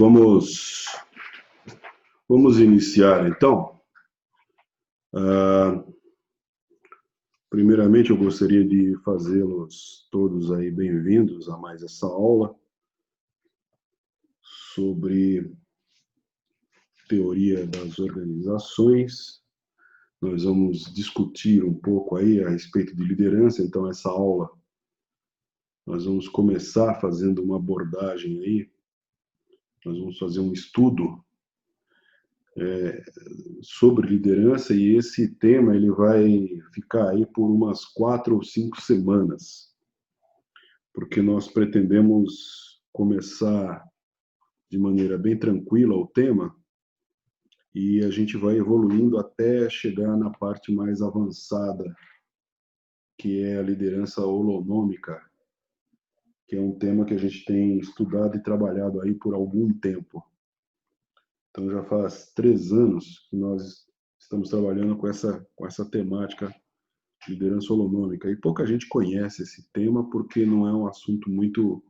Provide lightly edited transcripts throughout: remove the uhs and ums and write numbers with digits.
Vamos, vamos iniciar então. Primeiramente, eu gostaria de fazê-los todos aí bem-vindos a mais essa aula sobre teoria das organizações. Nós vamos discutir um pouco aí a respeito de liderança. Então, essa aula nós vamos começar fazendo uma abordagem aí. Nós vamos fazer um estudo sobre liderança, e esse tema ele vai ficar aí por umas 4 ou 5 semanas, porque nós pretendemos começar de maneira bem tranquila o tema, e a gente vai evoluindo até chegar na parte mais avançada, que é a liderança holonômica, que é um tema que a gente tem estudado e trabalhado aí por algum tempo. Então, já faz 3 anos que nós estamos trabalhando com essa temática, liderança holonômica. E pouca gente conhece esse tema porque não é um assunto muito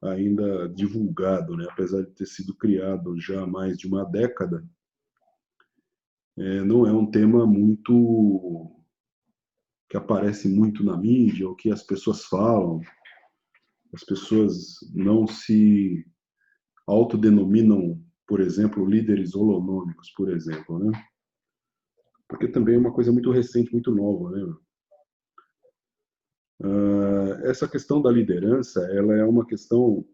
ainda divulgado, né? Apesar de ter sido criado já há mais de uma década, não é um tema muito que aparece muito na mídia, ou que as pessoas falam. As pessoas não se autodenominam, por exemplo, líderes holonômicos, por exemplo, né? Porque também é uma coisa muito recente, muito nova, né? Essa questão da liderança, ela é uma questão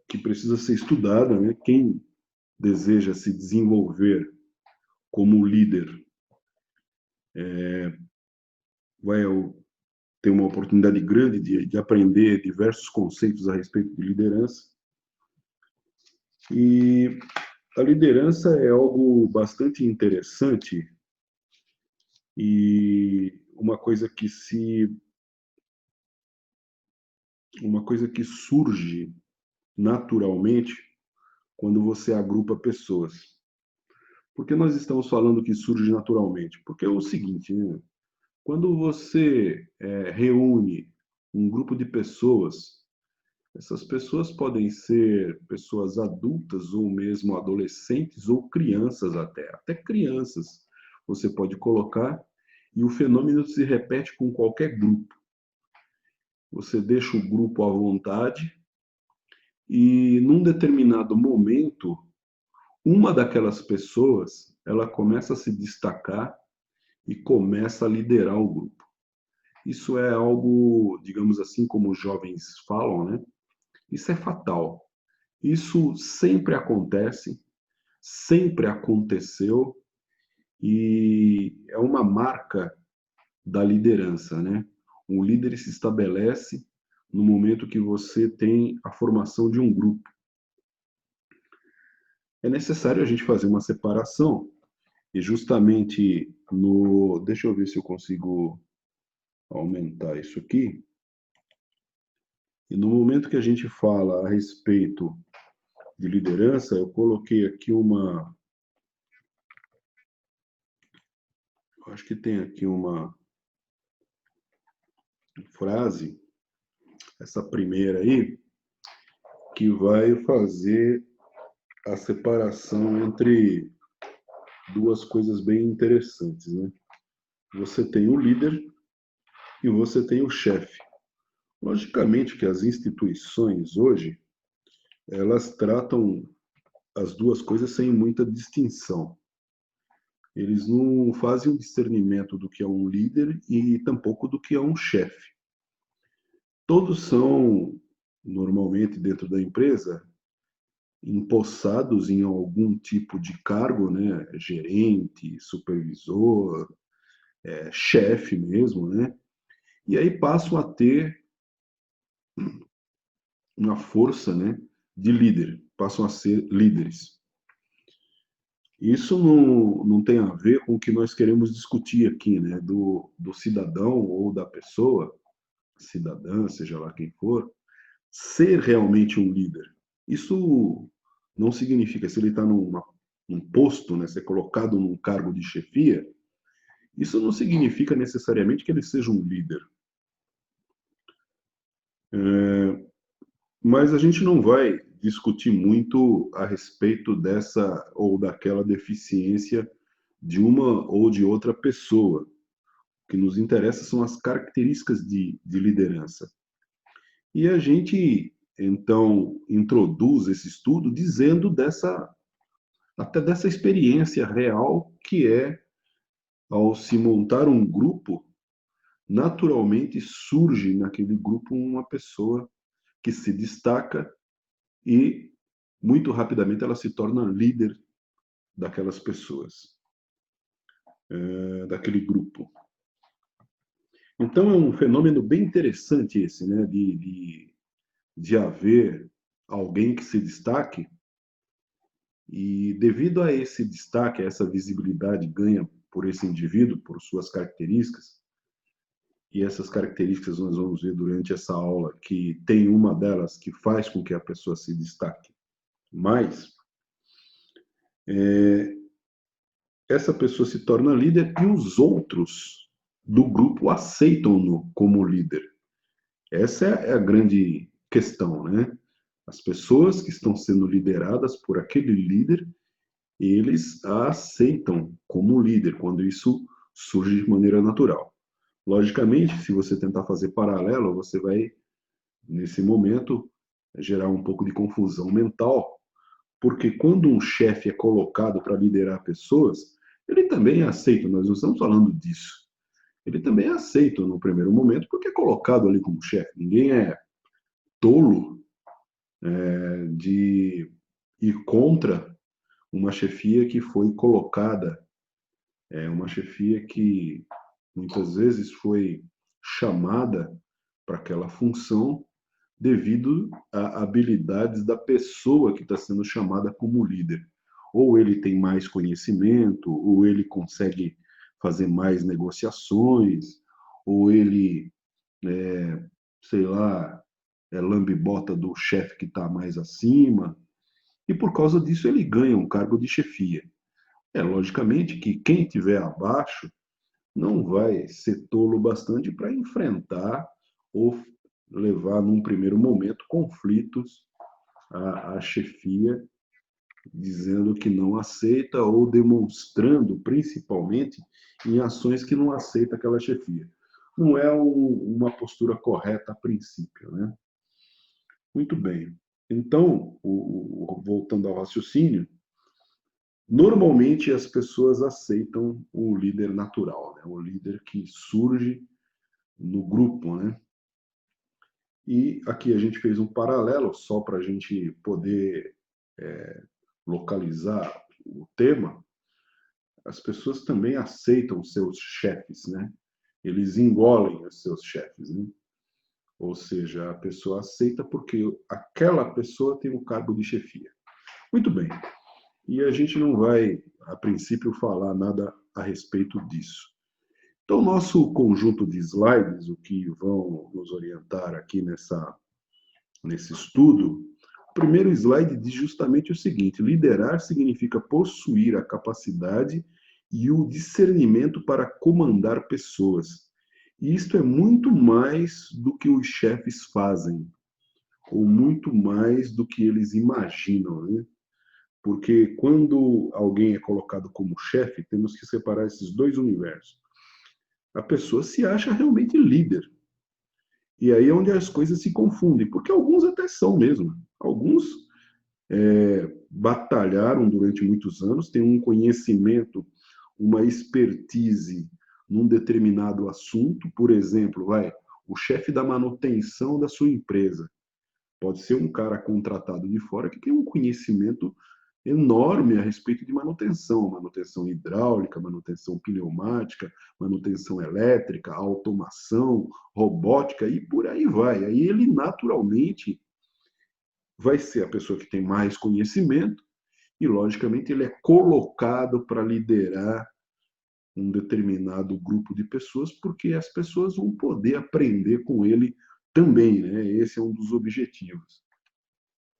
que precisa ser estudada, né? Quem deseja se desenvolver como líder vai ter uma oportunidade grande de aprender diversos conceitos a respeito de liderança. E a liderança é algo bastante interessante e uma coisa que surge naturalmente quando você agrupa pessoas. Por que nós estamos falando que surge naturalmente? Porque é o seguinte, né? Quando você reúne um grupo de pessoas, essas pessoas podem ser pessoas adultas ou mesmo adolescentes ou crianças até crianças você pode colocar, e o fenômeno se repete com qualquer grupo. Você deixa o grupo à vontade e num determinado momento, uma daquelas pessoas, ela começa a se destacar e começa a liderar o grupo. Isso é algo, digamos assim, como os jovens falam, né? Isso é fatal. Isso sempre acontece, sempre aconteceu, e é uma marca da liderança, né? Um líder se estabelece no momento que você tem a formação de um grupo. É necessário a gente fazer uma separação, e justamente no... Deixa eu ver se eu consigo aumentar isso aqui. E no momento que a gente fala a respeito de liderança, eu coloquei aqui acho que tem aqui uma frase, essa primeira aí, que vai fazer a separação entre duas coisas bem interessantes, né? Você tem o líder e você tem o chefe. Logicamente que as instituições hoje, elas tratam as duas coisas sem muita distinção. Eles não fazem um discernimento do que é um líder e tampouco do que é um chefe. Todos são, normalmente, dentro da empresa, empossados em algum tipo de cargo, né? Gerente, supervisor, chefe mesmo, né? E aí passam a ter uma força, né, de líder, passam a ser líderes. Isso não tem a ver com o que nós queremos discutir aqui, né, do cidadão ou da pessoa, cidadã, seja lá quem for, ser realmente um líder. Isso não significa, se ele está num posto, né, ser colocado num cargo de chefia, isso não significa necessariamente que ele seja um líder. Mas a gente não vai discutir muito a respeito dessa ou daquela deficiência de uma ou de outra pessoa. O que nos interessa são as características de liderança. E a gente, então, introduz esse estudo dizendo até dessa experiência real que é, ao se montar um grupo, naturalmente surge naquele grupo uma pessoa que se destaca e muito rapidamente ela se torna líder daquelas pessoas, daquele grupo. Então é um fenômeno bem interessante esse, né, de haver alguém que se destaque e devido a esse destaque, a essa visibilidade ganha por esse indivíduo, por suas características, e essas características nós vamos ver durante essa aula, que tem uma delas que faz com que a pessoa se destaque mais, essa pessoa se torna líder e os outros do grupo aceitam-no como líder. Essa é a grande questão, né? As pessoas que estão sendo lideradas por aquele líder, eles a aceitam como líder, quando isso surge de maneira natural. Logicamente, se você tentar fazer paralelo, você vai, nesse momento, gerar um pouco de confusão mental, porque quando um chefe é colocado para liderar pessoas, ele também é aceito, nós não estamos falando disso. Ele também é aceito no primeiro momento, porque é colocado ali como chefe. Ninguém é tolo de ir contra uma chefia que foi colocada, uma chefia que muitas vezes foi chamada para aquela função devido a habilidades da pessoa que está sendo chamada como líder. Ou ele tem mais conhecimento, ou ele consegue fazer mais negociações, ou ele, sei lá, é lambe-bota do chefe que está mais acima, e por causa disso ele ganha um cargo de chefia. Logicamente que quem estiver abaixo não vai ser tolo bastante para enfrentar ou levar, num primeiro momento, conflitos à chefia, dizendo que não aceita ou demonstrando, principalmente, em ações que não aceita aquela chefia. Não é uma postura correta a princípio, né? Muito bem. Então, voltando ao raciocínio, normalmente as pessoas aceitam o líder natural, né? O líder que surge no grupo, né? E aqui a gente fez um paralelo só para a gente poder localizar o tema. As pessoas também aceitam seus chefes, né? Eles engolem os seus chefes, né? Ou seja, a pessoa aceita porque aquela pessoa tem o cargo de chefia. Muito bem. E a gente não vai, a princípio, falar nada a respeito disso. Então, nosso conjunto de slides, o que vão nos orientar aqui nesse estudo, o primeiro slide diz justamente o seguinte: liderar significa possuir a capacidade e o discernimento para comandar pessoas. E isto é muito mais do que os chefes fazem, ou muito mais do que eles imaginam, né? Porque quando alguém é colocado como chefe, temos que separar esses dois universos. A pessoa se acha realmente líder. E aí é onde as coisas se confundem, porque alguns até são mesmo. Alguns batalharam durante muitos anos, têm um conhecimento, uma expertise num determinado assunto. Por exemplo, o chefe da manutenção da sua empresa. Pode ser um cara contratado de fora que tem um conhecimento enorme a respeito de manutenção hidráulica, manutenção pneumática, manutenção elétrica, automação, robótica e por aí vai. Aí ele naturalmente vai ser a pessoa que tem mais conhecimento e, logicamente, ele é colocado para liderar um determinado grupo de pessoas, porque as pessoas vão poder aprender com ele também, né? Esse é um dos objetivos.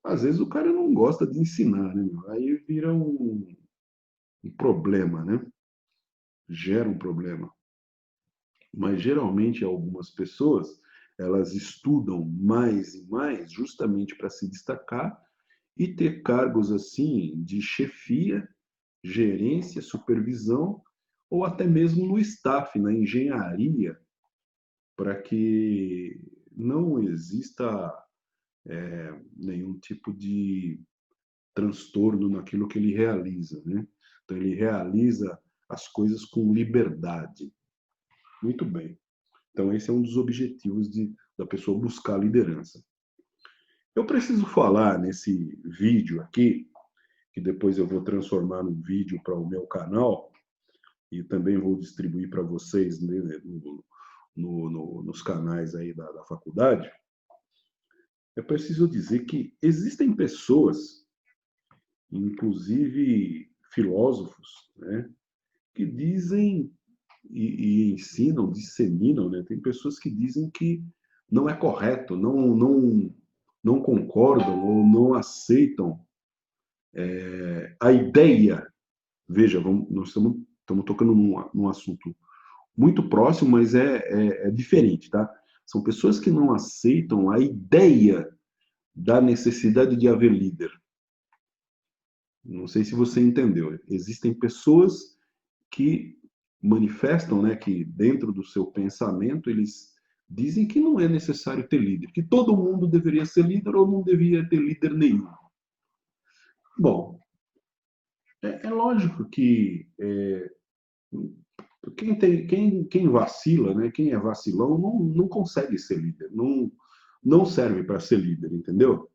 Às vezes o cara não gosta de ensinar, né? Aí vira um problema, né? Gera um problema. Mas geralmente algumas pessoas, elas estudam mais e mais justamente para se destacar e ter cargos assim de chefia, gerência, supervisão, ou até mesmo no staff, na engenharia, para que não exista nenhum tipo de transtorno naquilo que ele realiza, né? Então ele realiza as coisas com liberdade. Muito bem. Então esse é um dos objetivos da pessoa buscar a liderança. Eu preciso falar nesse vídeo aqui, que depois eu vou transformar num vídeo para o meu canal e também vou distribuir para vocês, né, nos canais aí da faculdade. É preciso dizer que existem pessoas, inclusive filósofos, né, que dizem e ensinam, disseminam, né? Tem pessoas que dizem que não é correto, não concordam ou não aceitam a ideia. Veja, nós estamos tocando num assunto muito próximo, mas é diferente, tá? São pessoas que não aceitam a ideia da necessidade de haver líder. Não sei se você entendeu. Existem pessoas que manifestam, né, que dentro do seu pensamento eles dizem que não é necessário ter líder, que todo mundo deveria ser líder ou não deveria ter líder nenhum. Bom, é lógico que quem vacila, né, quem é vacilão, não consegue ser líder, não serve para ser líder, entendeu?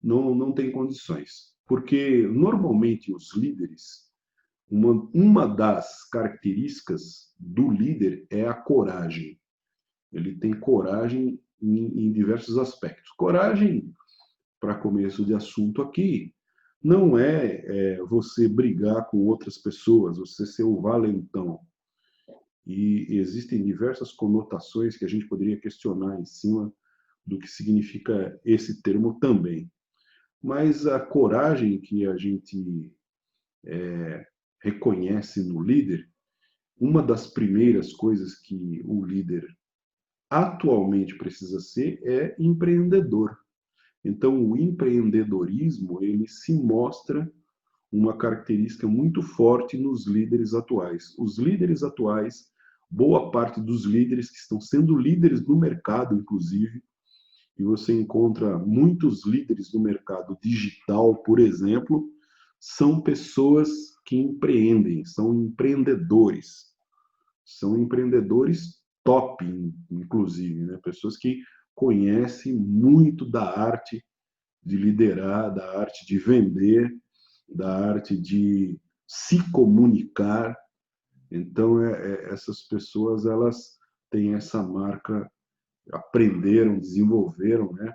Não tem condições. Porque normalmente os líderes, uma das características do líder é a coragem. Ele tem coragem em diversos aspectos. Coragem, para começo de assunto aqui, não é você brigar com outras pessoas, você ser o valentão. E existem diversas conotações que a gente poderia questionar em cima do que significa esse termo também. Mas a coragem que a gente reconhece no líder, uma das primeiras coisas que o líder atualmente precisa ser é empreendedor. Então, o empreendedorismo ele se mostra uma característica muito forte nos líderes atuais. Os líderes atuais, boa parte dos líderes que estão sendo líderes no mercado, inclusive, e você encontra muitos líderes do mercado digital, por exemplo, são pessoas que empreendem, são empreendedores top, inclusive, né? Pessoas que conhecem muito da arte de liderar, da arte de vender, da arte de se comunicar. Então, essas pessoas elas têm essa marca, aprenderam, desenvolveram, né?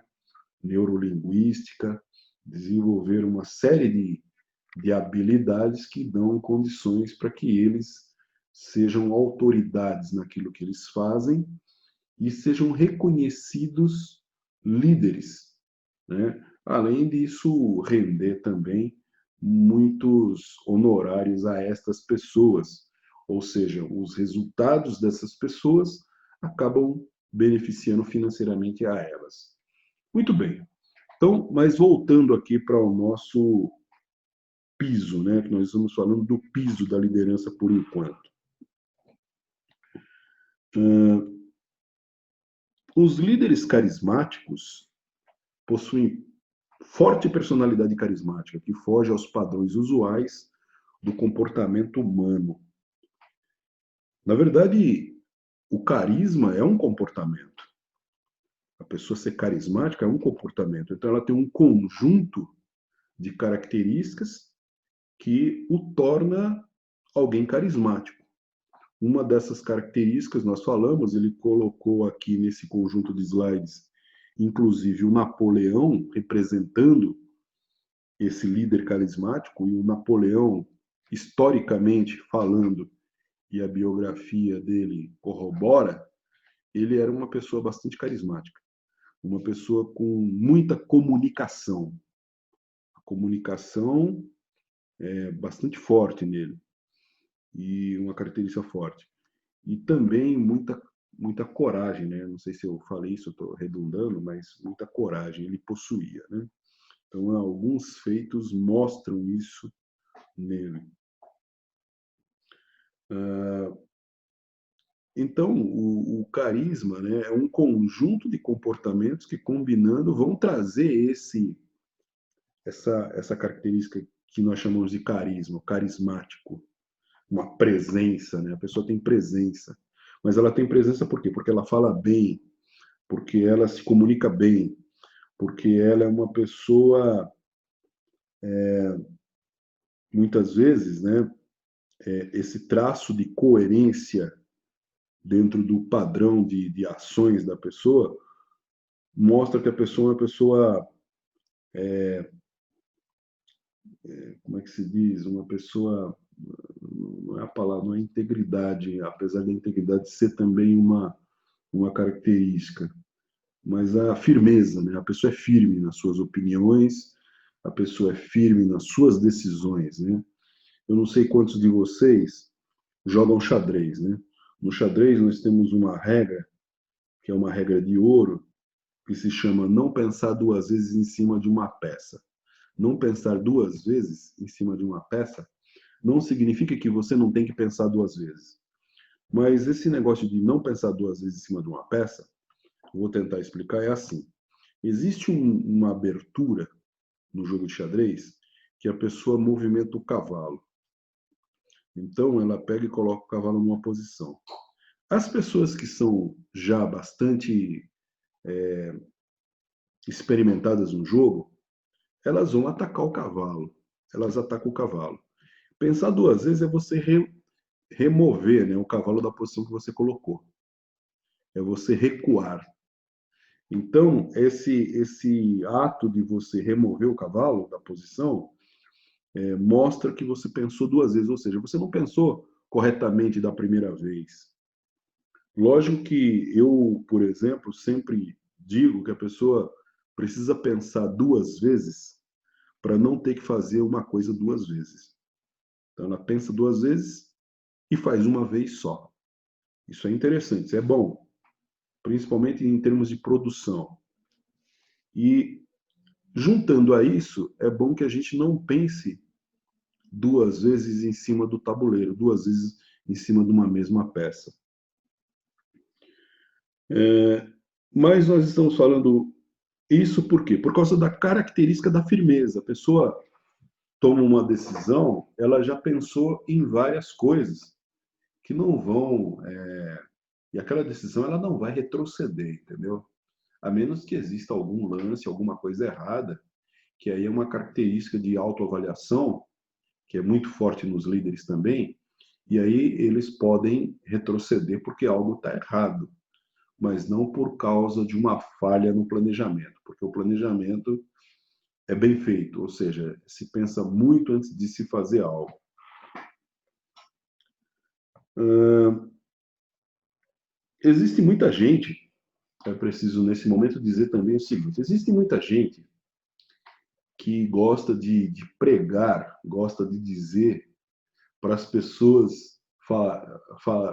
Neurolinguística, desenvolveram uma série de habilidades que dão condições para que eles sejam autoridades naquilo que eles fazem e sejam reconhecidos líderes, né? Além disso, render também muitos honorários a estas pessoas, ou seja, os resultados dessas pessoas acabam beneficiando financeiramente a elas. Muito bem. Então, mas voltando aqui para o nosso piso, né, que nós estamos falando do piso da liderança por enquanto. Os líderes carismáticos possuem forte personalidade carismática que foge aos padrões usuais do comportamento humano. Na verdade, o carisma é um comportamento. A pessoa ser carismática é um comportamento. Então, ela tem um conjunto de características que o torna alguém carismático. Uma dessas características nós falamos, ele colocou aqui nesse conjunto de slides, inclusive o Napoleão representando esse líder carismático, e o Napoleão, historicamente falando, e a biografia dele corrobora, ele era uma pessoa bastante carismática, uma pessoa com muita comunicação. A comunicação é bastante forte nele, e uma característica forte. E também muita coragem, né? Não sei se eu falei isso, estou redundando, mas muita coragem ele possuía, né? Então, alguns feitos mostram isso nele. Então, o carisma, né, é um conjunto de comportamentos que, combinando, vão trazer essa característica que nós chamamos de carisma, carismático, uma presença, né? A pessoa tem presença. Mas ela tem presença por quê? Porque ela fala bem, porque ela se comunica bem, porque ela é uma pessoa, muitas vezes, né, esse traço de coerência dentro do padrão de ações da pessoa mostra que a pessoa é uma pessoa, como é que se diz? Uma pessoa, não é a palavra, não é integridade, apesar da integridade ser também uma característica, mas a firmeza, né? A pessoa é firme nas suas opiniões, a pessoa é firme nas suas decisões, né? Eu não sei quantos de vocês jogam xadrez, né? No xadrez nós temos uma regra, que é uma regra de ouro, que se chama não pensar duas vezes em cima de uma peça. Não pensar duas vezes em cima de uma peça não significa que você não tem que pensar duas vezes. Mas esse negócio de não pensar duas vezes em cima de uma peça, vou tentar explicar, é assim. Existe uma abertura no jogo de xadrez que a pessoa movimenta o cavalo. Então, ela pega e coloca o cavalo numa posição. As pessoas que são já bastante experimentadas no jogo, elas vão atacar o cavalo. Elas atacam o cavalo. Pensar duas vezes é você remover, né, o cavalo da posição que você colocou. É você recuar. Então, esse ato de você remover o cavalo da posição mostra que você pensou duas vezes, ou seja, você não pensou corretamente da primeira vez. Lógico que eu, por exemplo, sempre digo que a pessoa precisa pensar duas vezes para não ter que fazer uma coisa duas vezes. Então, ela pensa duas vezes e faz uma vez só. Isso é interessante, isso é bom, principalmente em termos de produção. E, juntando a isso, é bom que a gente não pense duas vezes em cima do tabuleiro, duas vezes em cima de uma mesma peça. Mas nós estamos falando isso por quê? Por causa da característica da firmeza. A pessoa toma uma decisão, ela já pensou em várias coisas que não vão. E aquela decisão ela não vai retroceder, entendeu? A menos que exista algum lance, alguma coisa errada, que aí é uma característica de autoavaliação, que é muito forte nos líderes também, e aí eles podem retroceder porque algo está errado, mas não por causa de uma falha no planejamento, porque o planejamento é bem feito, ou seja, se pensa muito antes de se fazer algo. Existe muita gente, é preciso nesse momento dizer também o seguinte, existe muita gente que gosta de pregar, gosta de dizer para as pessoas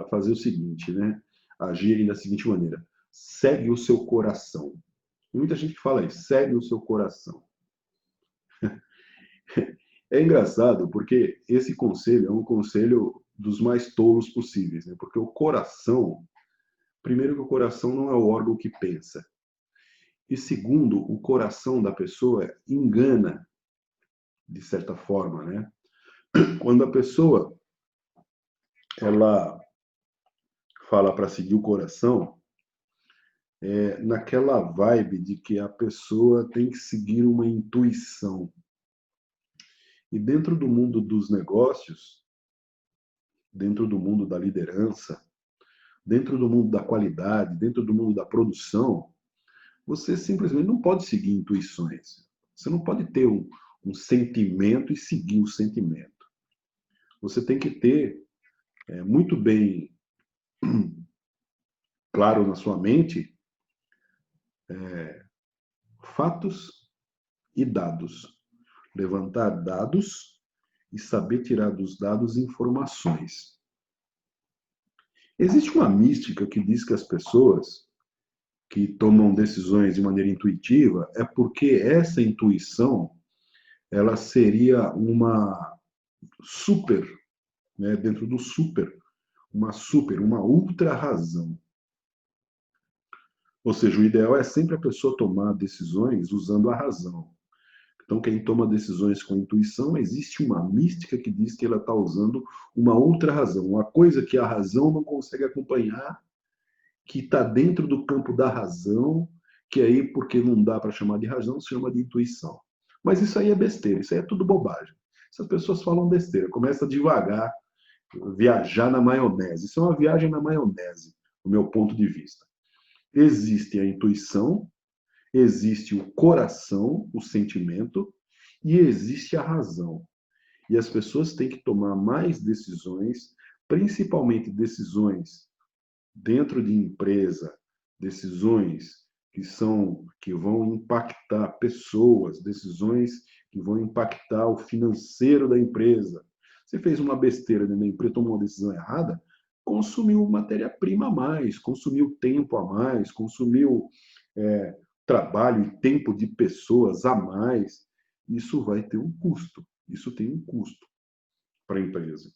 fazer o seguinte, né? Agirem da seguinte maneira: segue o seu coração. Tem muita gente que fala isso, segue o seu coração. É engraçado porque esse conselho é um conselho dos mais tolos possíveis, né? Porque o coração, primeiro que o coração não é o órgão que pensa. E segundo, o coração da pessoa engana de certa forma, né? Quando a pessoa ela fala para seguir o coração, naquela vibe de que a pessoa tem que seguir uma intuição. E dentro do mundo dos negócios, dentro do mundo da liderança, dentro do mundo da qualidade, dentro do mundo da produção, você simplesmente não pode seguir intuições. Você não pode ter um sentimento e seguir o sentimento. Você tem que ter muito bem claro na sua mente fatos e dados. Levantar dados e saber tirar dos dados informações. Existe uma mística que diz que as pessoas que tomam decisões de maneira intuitiva, é porque essa intuição, ela seria uma super, né, dentro do super, uma ultra razão. Ou seja, o ideal é sempre a pessoa tomar decisões usando a razão. Então, quem toma decisões com intuição, existe uma mística que diz que ela está usando uma outra razão, uma coisa que a razão não consegue acompanhar, que está dentro do campo da razão, que aí, porque não dá para chamar de razão, se chama de intuição. Mas isso aí é besteira, isso aí é tudo bobagem. Essas pessoas falam besteira, começa devagar, viajar na maionese. Isso é uma viagem na maionese, do meu ponto de vista. Existe a intuição, existe o coração, o sentimento, e existe a razão. E as pessoas têm que tomar mais decisões, principalmente decisões dentro de empresa, decisões que vão impactar pessoas, decisões que vão impactar o financeiro da empresa. Você fez uma besteira dentro da empresa, tomou uma decisão errada, consumiu matéria-prima a mais, consumiu tempo a mais, consumiu trabalho e tempo de pessoas a mais. Isso vai ter um custo. Isso tem um custo para a empresa.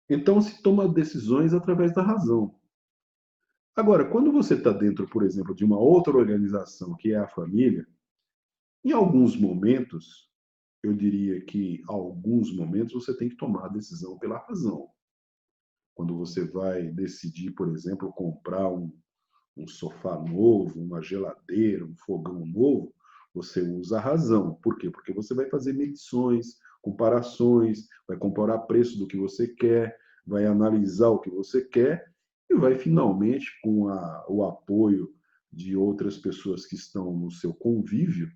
Então, se toma decisões através da razão. Agora, quando você está dentro, por exemplo, de uma outra organização, que é a família, em alguns momentos, eu diria que alguns momentos você tem que tomar a decisão pela razão. Quando você vai decidir, por exemplo, comprar um sofá novo, uma geladeira, um fogão novo, você usa a razão. Por quê? Porque você vai fazer medições, comparações, vai comparar preço do que você quer, vai analisar o que você quer e vai finalmente, com o apoio de outras pessoas que estão no seu convívio,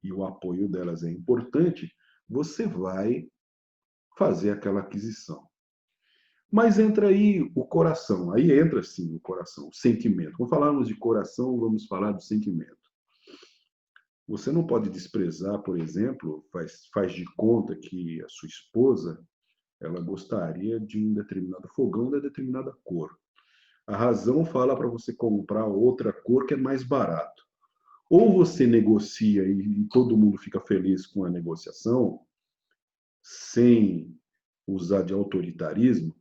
e o apoio delas é importante, você vai fazer aquela aquisição. Mas entra aí o coração, aí entra sim o coração, o sentimento. Quando falarmos de coração, vamos falar do sentimento. Você não pode desprezar, por exemplo, faz de conta que a sua esposa ela gostaria de um determinado fogão de determinada cor. A razão fala para você comprar outra cor que é mais barato. Ou você negocia e todo mundo fica feliz com a negociação, sem usar de autoritarismo,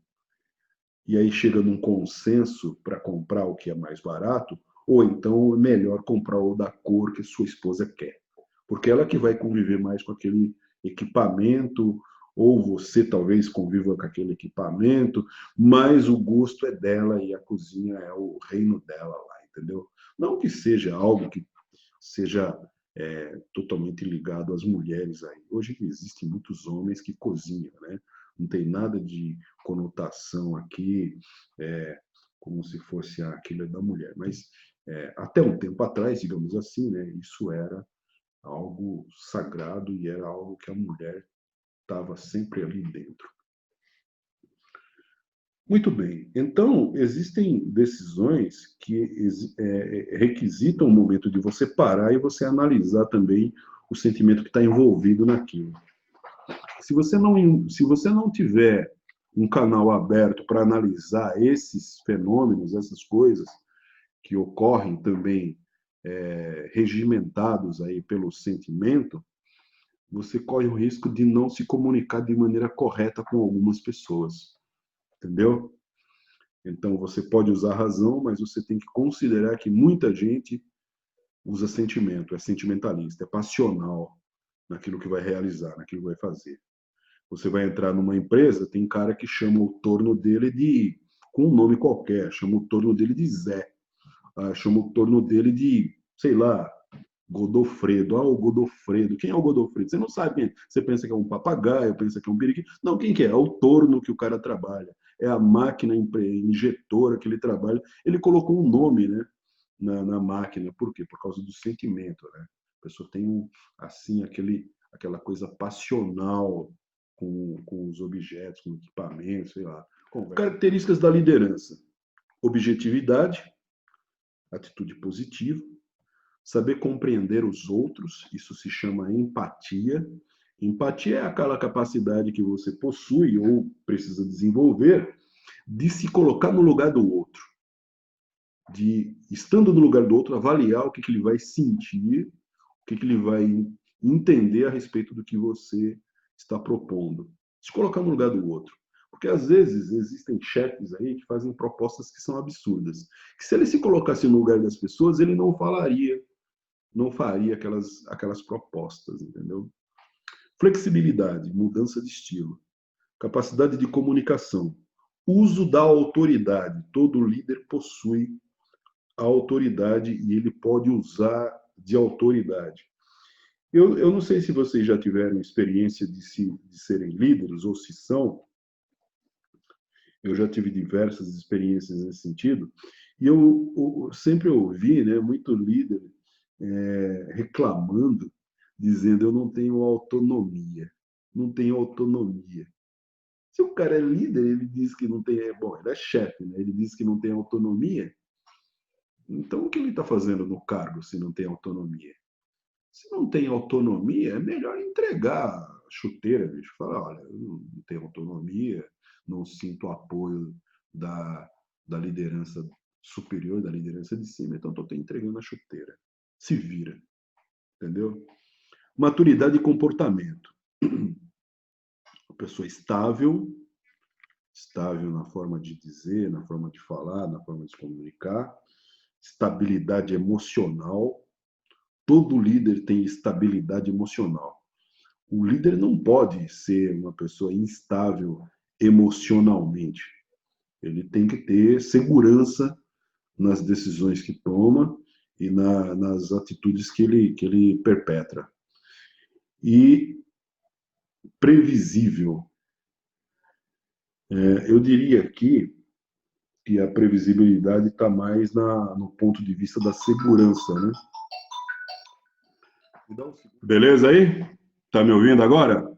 e aí chega num consenso para comprar o que é mais barato, ou então é melhor comprar o da cor que sua esposa quer. Porque ela que vai conviver mais com aquele equipamento, ou você talvez conviva com aquele equipamento, mas o gosto é dela e a cozinha é o reino dela lá, entendeu? Não que seja algo que seja totalmente ligado às mulheres aí. Hoje existem muitos homens que cozinham, né? Não tem nada de conotação aqui, como se fosse aquilo da mulher. Mas até um tempo atrás, digamos assim, né, isso era algo sagrado e era algo que a mulher estava sempre ali dentro. Muito bem. Então, existem decisões que requisitam o momento de você parar e você analisar também o sentimento que está envolvido naquilo. Se você não tiver um canal aberto para analisar esses fenômenos, essas coisas que ocorrem também regimentados aí pelo sentimento, você corre o risco de não se comunicar de maneira correta com algumas pessoas, entendeu? Então você pode usar a razão, mas você tem que considerar que muita gente usa sentimento, é sentimentalista, é passional naquilo que vai realizar, naquilo que vai fazer. Você vai entrar numa empresa, tem cara que chama o torno dele com um nome qualquer, chama o torno dele de Zé, chama o torno dele de, sei lá, Godofredo. O Godofredo. Quem é o Godofredo? Você não sabe quem é. Você pensa que é um papagaio, pensa que é um periquito. Não, quem que é? É o torno que o cara trabalha. É a máquina injetora que ele trabalha. Ele colocou um nome, né, na máquina. Por quê? Por causa do sentimento, né? A pessoa tem assim, aquela coisa passional com os objetos, com equipamentos, sei lá. Características da liderança: objetividade, atitude positiva, saber compreender os outros, isso se chama empatia. Empatia é aquela capacidade que você possui ou precisa desenvolver de se colocar no lugar do outro. de, estando no lugar do outro, avaliar o que ele vai sentir, o que ele vai entender a respeito do que você está propondo. Se colocar no lugar do outro. Porque às vezes existem chefes aí que fazem propostas que são absurdas. Que se ele se colocasse no lugar das pessoas, ele não faria aquelas propostas, entendeu? Flexibilidade, mudança de estilo, capacidade de comunicação, uso da autoridade. Todo líder possui a autoridade e ele pode usar de autoridade. Eu não sei se vocês já tiveram experiência de serem líderes ou se são, eu já tive diversas experiências nesse sentido, e eu sempre ouvi, né, muito líder reclamando, dizendo eu não tenho autonomia, não tenho autonomia. Se o cara é líder, ele diz que não tem, bom, ele é chefe, né? Ele diz que não tem autonomia, então o que ele está fazendo no cargo se não tem autonomia? Se não tem autonomia, é melhor entregar a chuteira, bicho. Falar, olha, eu não tenho autonomia, não sinto apoio da, da liderança superior, da liderança de cima, então estou te entregando a chuteira. Se vira, entendeu? Maturidade e comportamento. Uma pessoa estável, estável na forma de dizer, na forma de falar, na forma de se comunicar. Estabilidade emocional. Todo líder tem estabilidade emocional. O líder não pode ser uma pessoa instável emocionalmente. Ele tem que ter segurança nas decisões que toma e nas atitudes que ele perpetra. E previsível. Eu diria aqui que a previsibilidade está mais no ponto de vista da segurança, né? Beleza aí? Tá me ouvindo agora?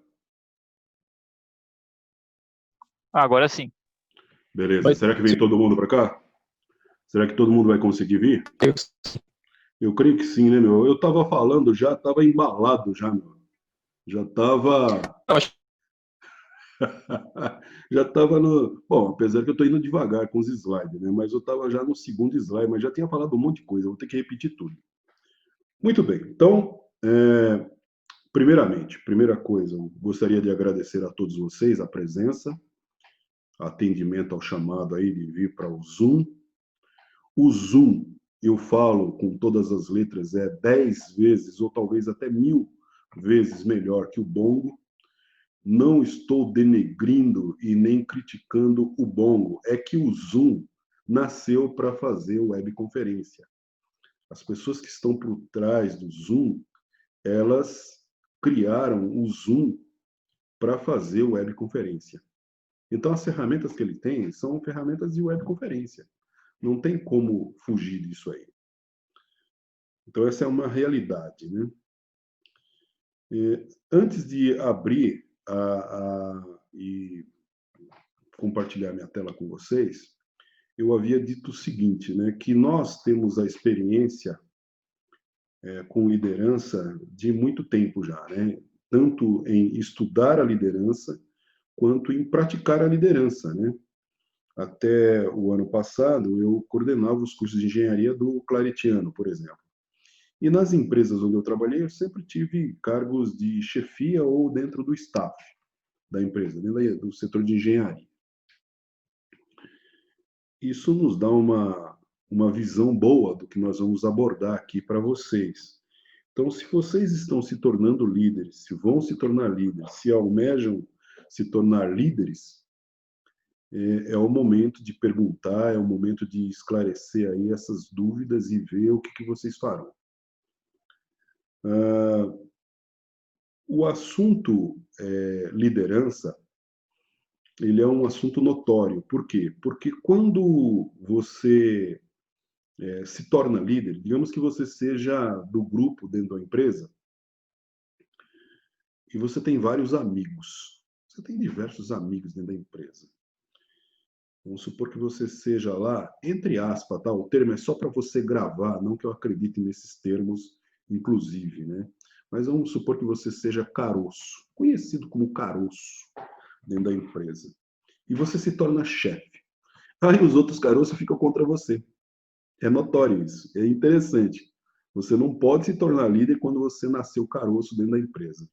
Agora sim. Beleza. Mas Será que vem todo mundo para cá? Será que todo mundo vai conseguir vir? Eu creio que sim, né, meu? Eu estava falando já, estava embalado já, meu. Já estava. eu acho Já estava no. Bom, apesar que eu estou indo devagar com os slides, né? Mas eu estava já no segundo slide, mas já tinha falado um monte de coisa, vou ter que repetir tudo. Muito bem. Então, primeiramente, primeira coisa, eu gostaria de agradecer a todos vocês a presença, atendimento ao chamado aí de vir para o Zoom. O Zoom, eu falo com todas as letras, é 10 vezes ou talvez até 1000 vezes melhor que o Bongo. Não estou denegrindo e nem criticando o Bongo. É que o Zoom nasceu para fazer webconferência. As pessoas que estão por trás do Zoom, elas criaram o Zoom para fazer webconferência. Então, as ferramentas que ele tem são ferramentas de webconferência. Não tem como fugir disso aí. Então, essa é uma realidade, né? Antes de abrir e compartilhar minha tela com vocês, eu havia dito o seguinte, né, que nós temos a experiência com liderança de muito tempo já, né? Tanto em estudar a liderança quanto em praticar a liderança, né? Até o ano passado, eu coordenava os cursos de engenharia do Claretiano, por exemplo. E nas empresas onde eu trabalhei, eu sempre tive cargos de chefia ou dentro do staff da empresa, dentro do setor de engenharia. Isso nos dá uma visão boa do que nós vamos abordar aqui para vocês. Então, se vocês estão se tornando líderes, se vão se tornar líderes, se almejam se tornar líderes, é o momento de perguntar, é o momento de esclarecer aí essas dúvidas e ver o que vocês farão. O assunto liderança, ele é um assunto notório. Por quê? Porque quando você se torna líder, digamos que você seja do grupo dentro da empresa, e você tem vários amigos. Você tem diversos amigos dentro da empresa. Vamos supor que você seja lá, entre aspas, tá? O termo é só para você gravar, não que eu acredite nesses termos, inclusive, né? Mas vamos supor que você seja caroço, conhecido como caroço dentro da empresa. E você se torna chefe. Aí os outros caroços ficam contra você. É notório isso. É interessante. Você não pode se tornar líder quando você nasceu caroço dentro da empresa.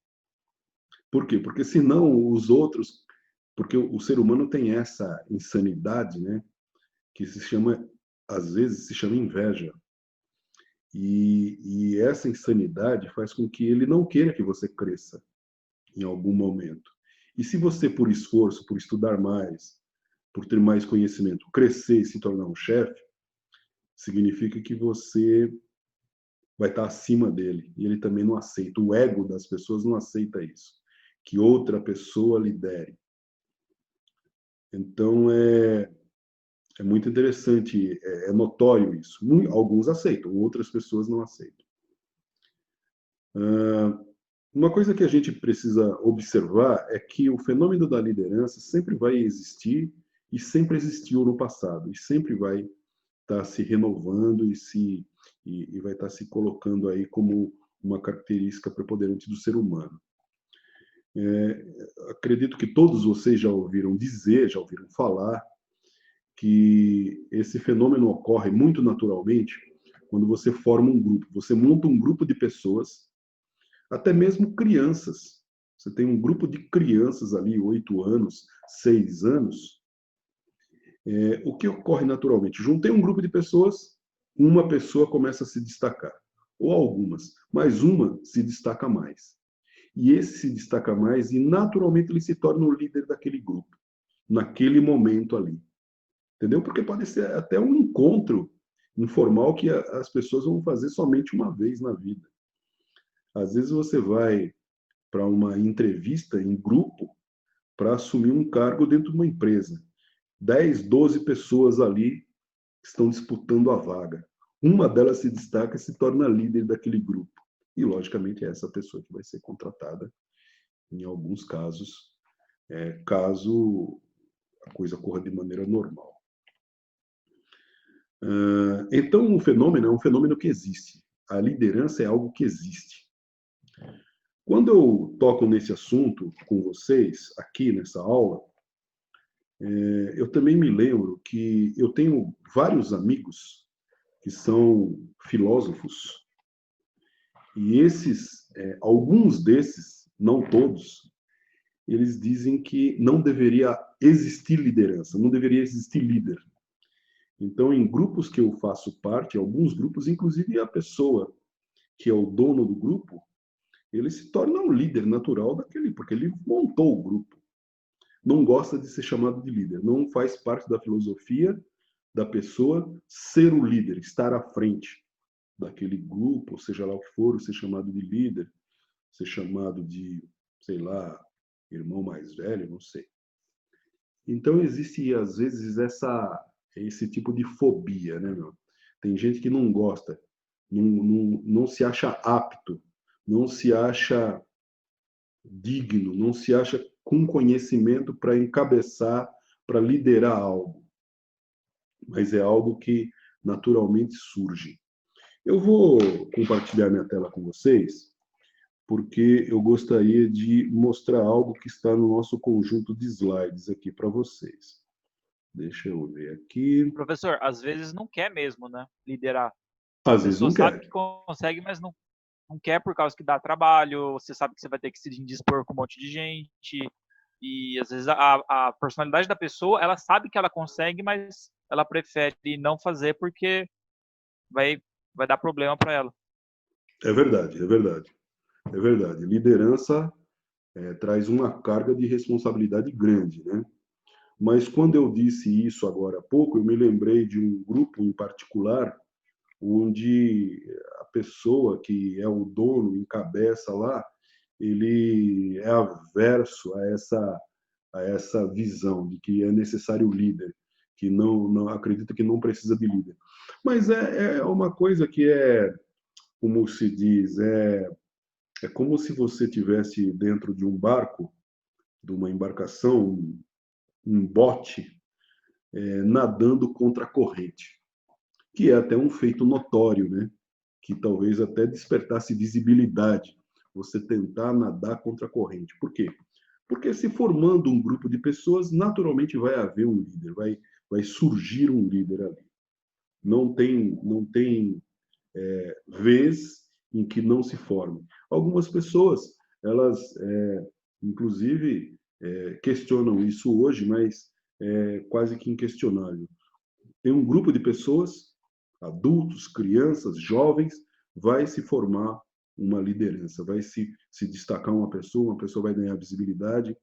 Por quê? Porque senão os outros, porque o ser humano tem essa insanidade, né, que se chama, às vezes se chama inveja. E essa insanidade faz com que ele não queira que você cresça em algum momento. E se você, por esforço, por estudar mais, por ter mais conhecimento, crescer e se tornar um chefe, significa que você vai estar acima dele. E ele também não aceita. O ego das pessoas não aceita isso. Que outra pessoa lidere. Então, é muito interessante, é notório isso. Alguns aceitam, outras pessoas não aceitam. Uma coisa que a gente precisa observar é que o fenômeno da liderança sempre vai existir e sempre existiu no passado e sempre vai estar se renovando e vai estar se colocando aí como uma característica preponderante do ser humano. Acredito que todos vocês já ouviram dizer, já ouviram falar que esse fenômeno ocorre muito naturalmente quando você forma um grupo. Você monta um grupo de pessoas, até mesmo crianças. Você tem um grupo de crianças ali, 8 anos, 6 anos. O que ocorre naturalmente? Juntei um grupo de pessoas, uma pessoa começa a se destacar, ou algumas, mas uma se destaca mais. E esse se destaca mais e naturalmente ele se torna o líder daquele grupo, naquele momento ali. Entendeu? Porque pode ser até um encontro informal que as pessoas vão fazer somente uma vez na vida. Às vezes você vai para uma entrevista em grupo para assumir um cargo dentro de uma empresa. 10, 12 pessoas ali estão disputando a vaga. Uma delas se destaca e se torna líder daquele grupo. E, logicamente, é essa pessoa que vai ser contratada em alguns casos, caso a coisa corra de maneira normal. Então, o fenômeno é um fenômeno que existe. A liderança é algo que existe. Quando eu toco nesse assunto com vocês, aqui nessa aula, eu também me lembro que eu tenho vários amigos que são filósofos, e alguns desses, não todos, eles dizem que não deveria existir liderança, não deveria existir líder. Então, em grupos que eu faço parte, alguns grupos, inclusive a pessoa que é o dono do grupo, ele se torna um líder natural daquele, porque ele montou o grupo. Não gosta de ser chamado de líder, não faz parte da filosofia da pessoa ser o líder, estar à frente daquele grupo, seja lá o que for, ser chamado de líder, ser chamado de, sei lá, irmão mais velho, não sei. Então existe às vezes esse tipo de fobia, né, meu? Tem gente que não gosta, não se acha apto, não se acha digno, não se acha com conhecimento para encabeçar, para liderar algo. Mas é algo que naturalmente surge. Eu vou compartilhar minha tela com vocês, porque eu gostaria de mostrar algo que está no nosso conjunto de slides aqui para vocês. Deixa eu ver aqui. Professor, às vezes não quer mesmo, né, liderar. A Às vezes pessoa não sabe quer. que consegue, mas não quer por causa que dá trabalho, você sabe que você vai ter que se indispor com um monte de gente, e às vezes a personalidade da pessoa, ela sabe que ela consegue, mas ela prefere não fazer porque vai, vai dar problema para ela. É verdade, é verdade. É verdade. Liderança traz uma carga de responsabilidade grande, né? Mas quando eu disse isso agora há pouco, eu me lembrei de um grupo em particular onde a pessoa que é o dono, encabeça lá, ele é averso a essa visão de que é necessário líder, que não acredita que não precisa de líder. Mas é uma coisa que como se diz, é como se você tivesse dentro de um barco, de uma embarcação, um bote, nadando contra a corrente, que é até um feito notório, né? Que talvez até despertasse visibilidade, você tentar nadar contra a corrente. Por quê? Porque se formando um grupo de pessoas, naturalmente vai haver um líder, vai surgir um líder ali. não tem vez em que não se forme. Algumas pessoas, elas, inclusive, questionam isso hoje, mas é quase que inquestionável. Tem um grupo de pessoas, adultos, crianças, jovens, vai se formar uma liderança, vai se destacar uma pessoa vai ganhar visibilidade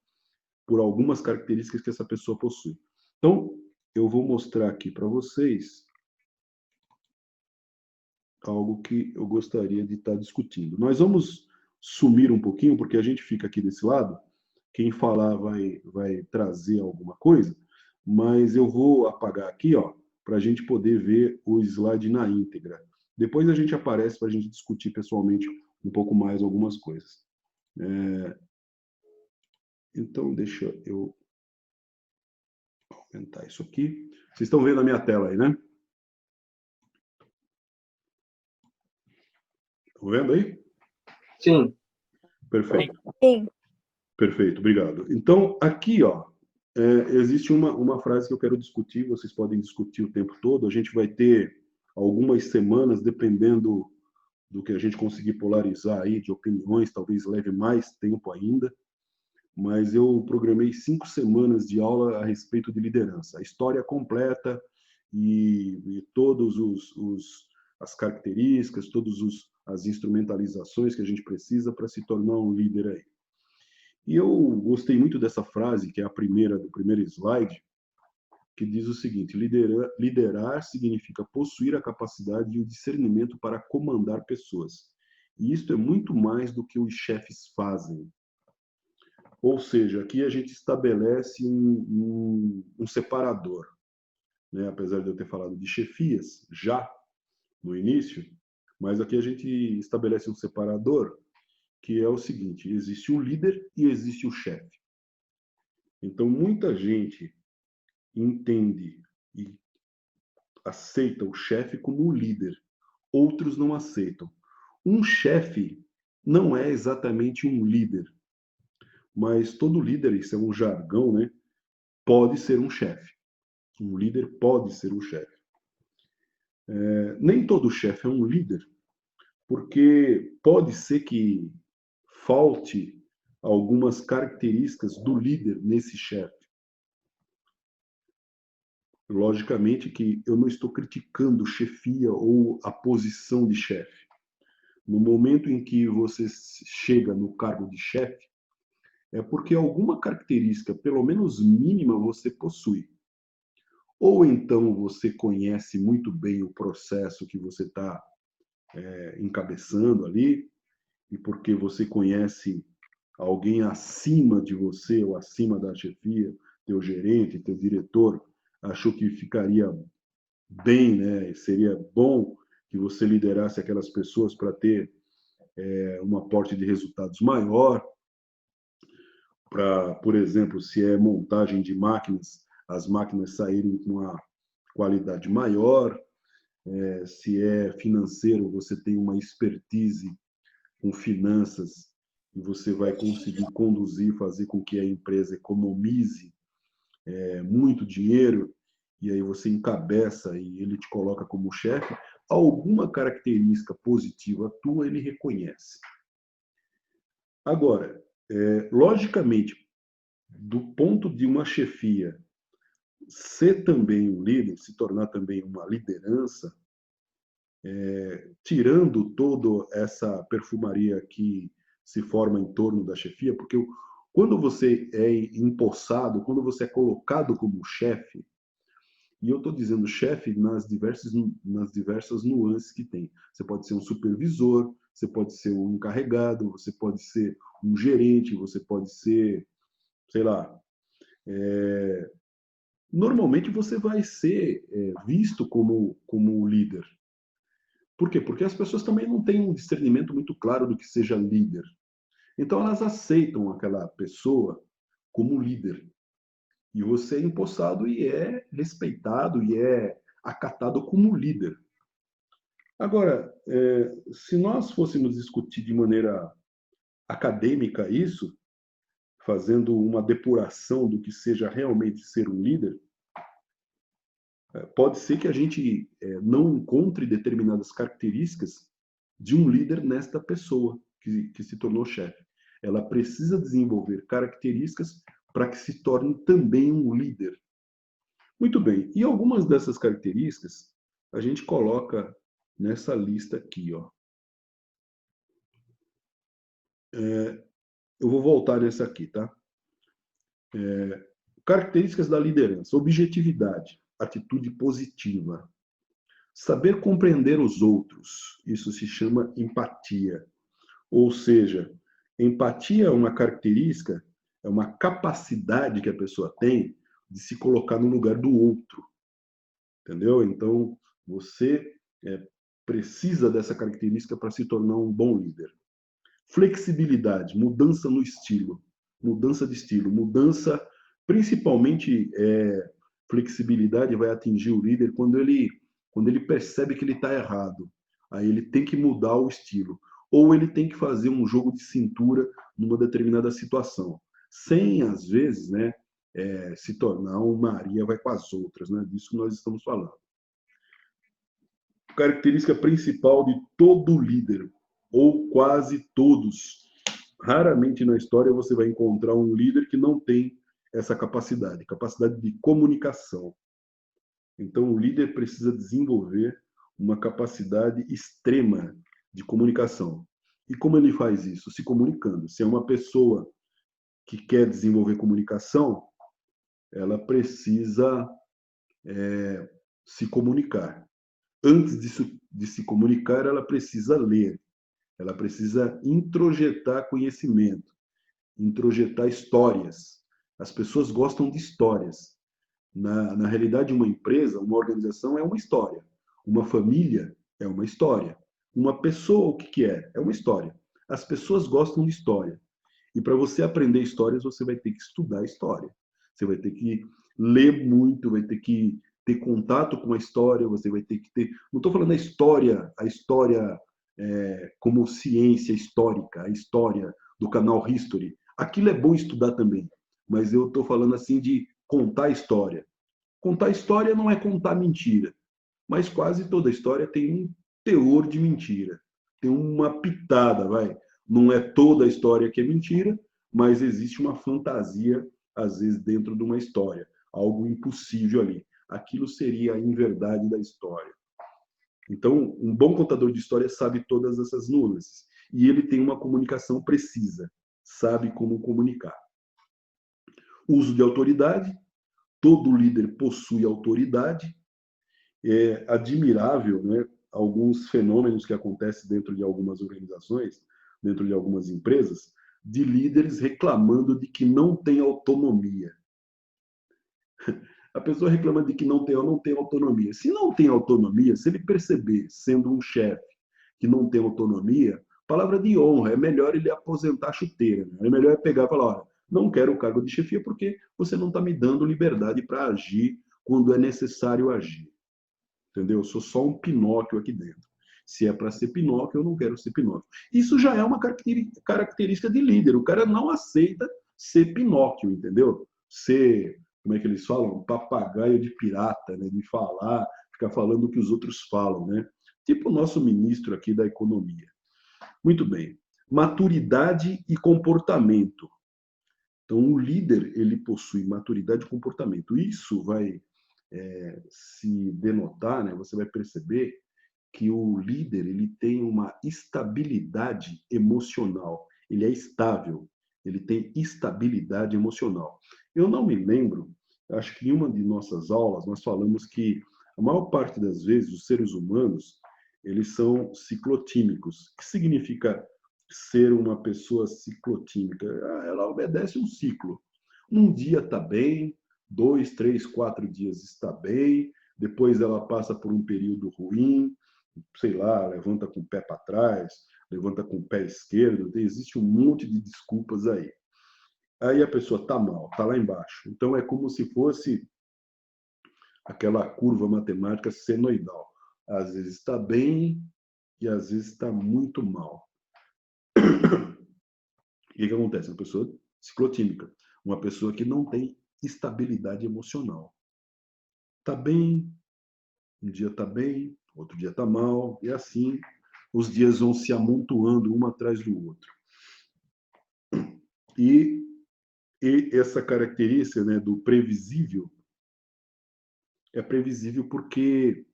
por algumas características que essa pessoa possui. Então, eu vou mostrar aqui para vocês algo que eu gostaria de estar discutindo. Nós vamos sumir um pouquinho, porque a gente fica aqui desse lado, quem falar vai trazer alguma coisa, mas eu vou apagar aqui, ó, para a gente poder ver o slide na íntegra. Depois a gente aparece para a gente discutir pessoalmente um pouco mais algumas coisas. Então, deixa eu aumentar isso aqui. Vocês estão vendo a minha tela aí, né? Estão vendo aí? Sim. Perfeito. Sim. Perfeito, obrigado. Então, aqui, ó, existe uma frase que eu quero discutir, vocês podem discutir o tempo todo, a gente vai ter algumas semanas, dependendo do que a gente conseguir polarizar aí, de opiniões, talvez leve mais tempo ainda, mas eu programei 5 semanas de aula a respeito de liderança, a história completa e todos as características, todas as instrumentalizações que a gente precisa para se tornar um líder aí. E eu gostei muito dessa frase, que é a primeira do primeiro slide, que diz o seguinte: liderar significa possuir a capacidade e o discernimento para comandar pessoas. E isto é muito mais do que os chefes fazem. Ou seja, aqui a gente estabelece um separador, né? Apesar de eu ter falado de chefias já no início, mas aqui a gente estabelece um separador que é o seguinte: existe o líder e existe o chefe. Então, muita gente entende e aceita o chefe como o líder, outros não aceitam. Um chefe não é exatamente um líder, mas todo líder, isso é um jargão, né? Pode ser um chefe. Um líder pode ser um chefe. Nem todo chefe é um líder, porque pode ser que falte algumas características do líder nesse chefe. Logicamente que eu não estou criticando chefia ou a posição de chefe. No momento em que você chega no cargo de chefe, é porque alguma característica, pelo menos mínima, você possui. Ou então você conhece muito bem o processo que você está encabeçando ali, e porque você conhece alguém acima de você ou acima da chefia, teu gerente, teu diretor, achou que ficaria bem, né? Seria bom que você liderasse aquelas pessoas para ter um aporte de resultados maior, para, por exemplo, se é montagem de máquinas, as máquinas saírem com uma qualidade maior, se é financeiro, você tem uma expertise com finanças e você vai conseguir conduzir, fazer com que a empresa economize muito dinheiro, e aí você encabeça e ele te coloca como chefe, alguma característica positiva tua ele reconhece. Agora, logicamente, do ponto de uma chefia ser também um líder, se tornar também uma liderança, tirando toda essa perfumaria que se forma em torno da chefia, porque quando você é empossado, quando você é colocado como chefe, e eu estou dizendo chefe nas diversas nuances que tem. Você pode ser um supervisor, você pode ser um encarregado, você pode ser um gerente, você pode ser, sei lá. Normalmente você vai ser visto como líder. Por quê? Porque as pessoas também não têm um discernimento muito claro do que seja líder. Então elas aceitam aquela pessoa como líder. E você é empossado e é respeitado e é acatado como líder. Agora, se nós fôssemos discutir de maneira acadêmica isso, fazendo uma depuração do que seja realmente ser um líder, Pode ser que a gente não encontre determinadas características de um líder nesta pessoa que se tornou chefe. Ela precisa desenvolver características para que se torne também um líder. Muito bem. E algumas dessas características a gente coloca nessa lista aqui, ó. Eu vou voltar nessa aqui, tá? Características da liderança: objetividade, atitude positiva, saber compreender os outros. Isso se chama empatia. Ou seja, empatia é uma característica, é uma capacidade que a pessoa tem de se colocar no lugar do outro, entendeu? Então, você precisa dessa característica para se tornar um bom líder. Flexibilidade, mudança no estilo, mudança de estilo, mudança, principalmente flexibilidade vai atingir o líder quando ele percebe que ele está errado. Aí ele tem que mudar o estilo. Ou ele tem que fazer um jogo de cintura numa determinada situação. Sem, às vezes, né, se tornar um Maria vai com as outras, né? Disso que nós estamos falando. Característica principal de todo líder, ou quase todos. Raramente na história você vai encontrar um líder que não tem essa capacidade de comunicação. Então, o líder precisa desenvolver uma capacidade extrema de comunicação. E como ele faz isso? Se comunicando. Se é uma pessoa que quer desenvolver comunicação, ela precisa se comunicar. Antes de se comunicar, ela precisa ler. Ela precisa introjetar conhecimento, introjetar histórias. As pessoas gostam de histórias. Na realidade, uma empresa, uma organização é uma história. Uma família é uma história. Uma pessoa, o que é? É uma história. As pessoas gostam de história. E para você aprender histórias, você vai ter que estudar história. Você vai ter que ler muito, vai ter que ter contato com a história, você vai ter que ter. Não estou falando a história como ciência histórica, a história do canal History. Aquilo é bom estudar também, mas eu estou falando assim de contar história. Contar história não é contar mentira, mas quase toda história tem um teor de mentira, tem uma pitada, vai. Não é toda a história que é mentira, mas existe uma fantasia, às vezes, dentro de uma história, algo impossível ali. Aquilo seria a inverdade da história. Então, um bom contador de história sabe todas essas nuances. E ele tem uma comunicação precisa, sabe como comunicar. Uso de autoridade. Todo líder possui autoridade. É admirável, né, alguns fenômenos que acontecem dentro de algumas organizações, dentro de algumas empresas, de líderes reclamando de que não tem autonomia. A pessoa reclama de que não tem autonomia. Se não tem autonomia, se ele perceber, sendo um chefe, que não tem autonomia, palavra de honra, é melhor ele aposentar a chuteira. Né? É melhor pegar e falar, olha, não quero o cargo de chefia porque você não está me dando liberdade para agir quando é necessário agir. Entendeu? Eu sou só um Pinóquio aqui dentro. Se é para ser Pinóquio, eu não quero ser Pinóquio. Isso já é uma característica de líder. O cara não aceita ser Pinóquio, entendeu? Ser, como é que eles falam? Um papagaio de pirata, né? De falar, ficar falando o que os outros falam, né? Tipo o nosso ministro aqui da Economia. Muito bem. Maturidade e comportamento. Então, o líder, ele possui maturidade e comportamento. Isso vai se denotar, né? Você vai perceber que o líder ele tem uma estabilidade emocional. Ele é estável, ele tem estabilidade emocional. Eu não me lembro, acho que em uma de nossas aulas nós falamos que a maior parte das vezes os seres humanos eles são ciclotímicos. O que significa ser uma pessoa ciclotímica? Ela obedece um ciclo. Um dia está bem, 2, 3, 4 dias está bem, depois ela passa por um período ruim, sei lá, levanta com o pé para trás, levanta com o pé esquerdo, existe um monte de desculpas aí. Aí a pessoa está mal, está lá embaixo. Então é como se fosse aquela curva matemática senoidal. Às vezes está bem e às vezes está muito mal. O que acontece? Uma pessoa ciclotímica, uma pessoa que não tem estabilidade emocional. Está bem, Um dia está bem, outro dia está mal, e assim os dias vão se amontoando um atrás do outro. E, e essa característica, né, do previsível é previsível porque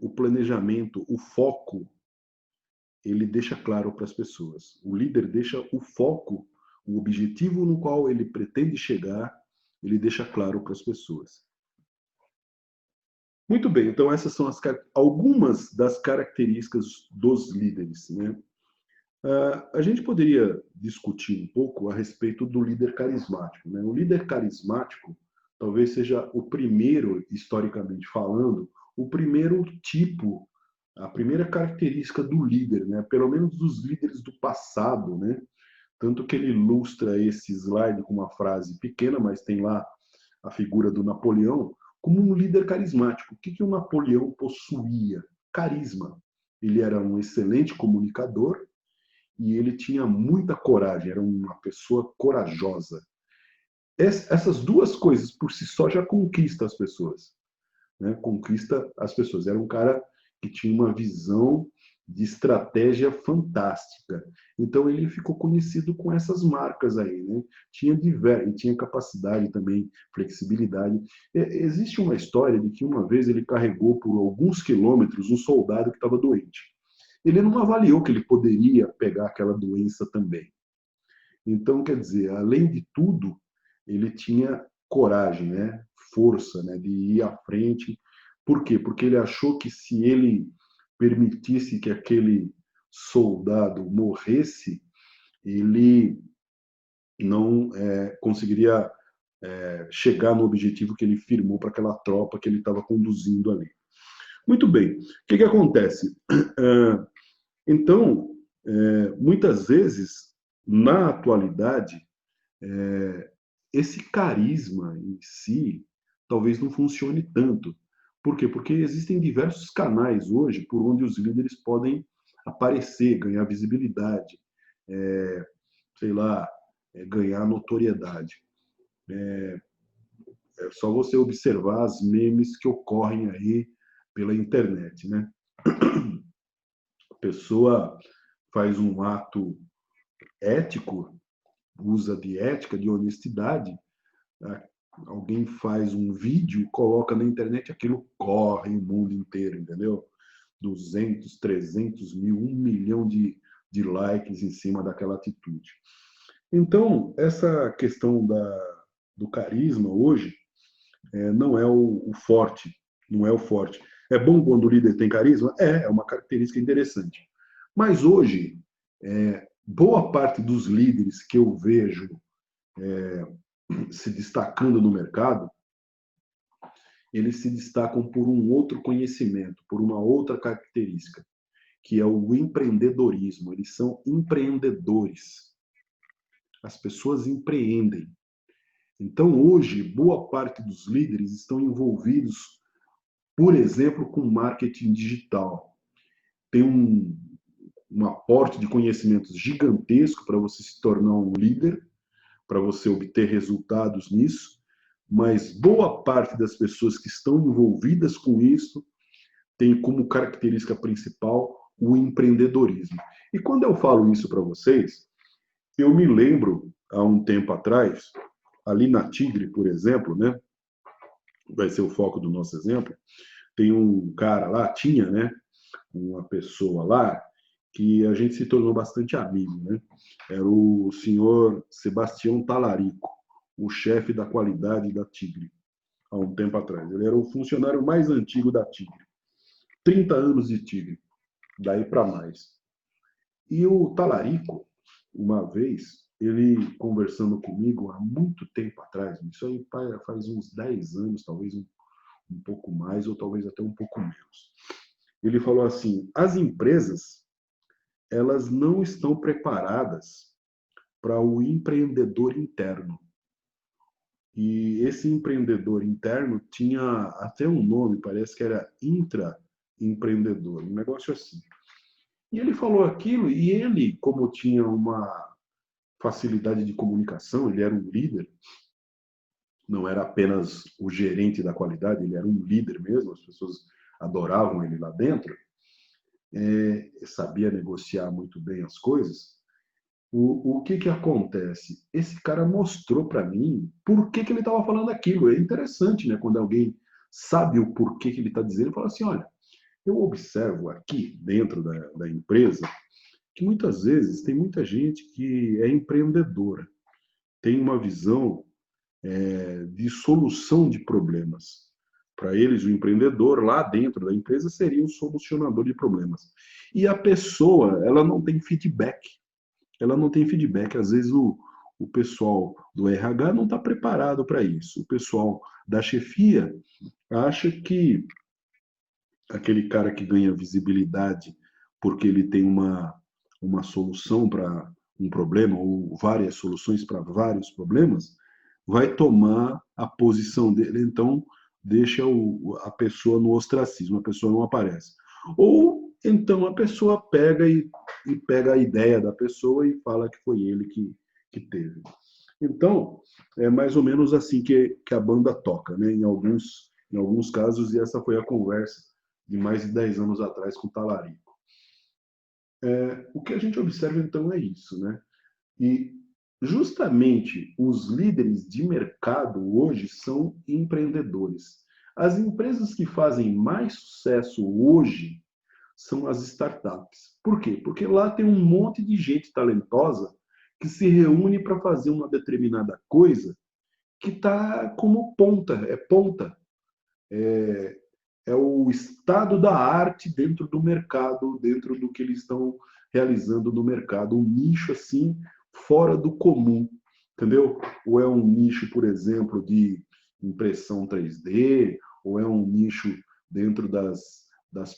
o planejamento, o foco, ele deixa claro para as pessoas. O líder deixa o foco, o objetivo no qual ele pretende chegar, ele deixa claro para as pessoas. Muito bem, então essas são algumas das características dos líderes, né? A gente poderia discutir um pouco a respeito do líder carismático, né? O líder carismático talvez seja o primeiro, historicamente falando, o primeiro tipo, a primeira característica do líder, né? Pelo menos dos líderes do passado, né? Tanto que ele ilustra esse slide com uma frase pequena, mas tem lá a figura do Napoleão como um líder carismático. O que o Napoleão possuía? Carisma. Ele era um excelente comunicador e ele tinha muita coragem, era uma pessoa corajosa. Essas duas coisas por si só já conquista as pessoas, né? Conquista as pessoas. Era um cara que tinha uma visão de estratégia fantástica. Então ele ficou conhecido com essas marcas aí, né? Tinha capacidade também, flexibilidade. Existe uma história de que uma vez ele carregou por alguns quilômetros um soldado que estava doente. Ele não avaliou que ele poderia pegar aquela doença também. Então, quer dizer, além de tudo, ele tinha coragem, né? Força, né? De ir à frente. Por quê? Porque ele achou que se ele permitisse que aquele soldado morresse, ele não conseguiria chegar no objetivo que ele firmou para aquela tropa que ele estava conduzindo ali. Muito bem. O que acontece? Então, muitas vezes, na atualidade, esse carisma em si talvez não funcione tanto. Por quê? Porque existem diversos canais hoje por onde os líderes podem aparecer, ganhar visibilidade, sei lá, ganhar notoriedade. É só você observar as memes que ocorrem aí pela internet, né? A pessoa faz um ato ético, usa de ética, de honestidade, alguém faz um vídeo, coloca na internet, aquilo corre o mundo inteiro, entendeu? 200, 300 mil, 1 milhão de likes em cima daquela atitude. Então, essa questão do carisma hoje não é o forte, não é o forte. É bom quando o líder tem carisma? É uma característica interessante. Mas hoje, boa parte dos líderes que eu vejo se destacando no mercado, eles se destacam por um outro conhecimento, por uma outra característica, que é o empreendedorismo. Eles são empreendedores. As pessoas empreendem. Então, hoje, boa parte dos líderes estão envolvidos, por exemplo, com marketing digital. Tem um aporte de conhecimentos gigantesco para você se tornar um líder, para você obter resultados nisso, mas boa parte das pessoas que estão envolvidas com isso tem como característica principal o empreendedorismo. E quando eu falo isso para vocês, eu me lembro, há um tempo atrás, ali na Tigre, por exemplo, né? Vai ser o foco do nosso exemplo, tem um cara lá, tinha, né? Uma pessoa lá que a gente se tornou bastante amigo, né? Era o senhor Sebastião Talarico, o chefe da qualidade da Tigre, há um tempo atrás. Ele era o funcionário mais antigo da Tigre. 30 anos de Tigre, daí para mais. E o Talarico, uma vez, ele conversando comigo há muito tempo atrás, isso aí faz uns 10 anos, talvez um pouco mais, ou talvez até um pouco menos. Ele falou assim: as empresas, elas não estão preparadas para o empreendedor interno. E esse empreendedor interno tinha até um nome, parece que era intraempreendedor, um negócio assim. E ele falou aquilo, e ele, como tinha uma facilidade de comunicação, ele era um líder, não era apenas o gerente da qualidade, ele era um líder mesmo, as pessoas adoravam ele lá dentro, sabia negociar muito bem as coisas. O que que acontece? Esse cara mostrou para mim por que que ele estava falando aquilo. É interessante, né? Quando alguém sabe o porquê que ele está dizendo, fala assim, olha, eu observo aqui dentro da empresa que muitas vezes tem muita gente que é empreendedora, tem uma visão de solução de problemas. Para eles, o empreendedor lá dentro da empresa seria o solucionador de problemas. E a pessoa, ela não tem feedback. Ela não tem feedback. Às vezes o pessoal do RH não está preparado para isso. O pessoal da chefia acha que aquele cara que ganha visibilidade porque ele tem uma solução para um problema ou várias soluções para vários problemas, vai tomar a posição dele, então deixa a pessoa no ostracismo, a pessoa não aparece. Ou então a pessoa pega e pega a ideia da pessoa e fala que foi ele que teve. Então, é mais ou menos assim que a banda toca, né? Em alguns casos, e essa foi a conversa de mais de 10 anos atrás com o Talarico. O que a gente observa, então, é isso, né? E justamente os líderes de mercado hoje são empreendedores. As empresas que fazem mais sucesso hoje são as startups. Por quê? Porque lá tem um monte de gente talentosa que se reúne para fazer uma determinada coisa que está como ponta, é o estado da arte dentro do mercado, dentro do que eles estão realizando no mercado, um nicho assim fora do comum, entendeu? Ou é um nicho, por exemplo, de impressão 3D, ou é um nicho dentro das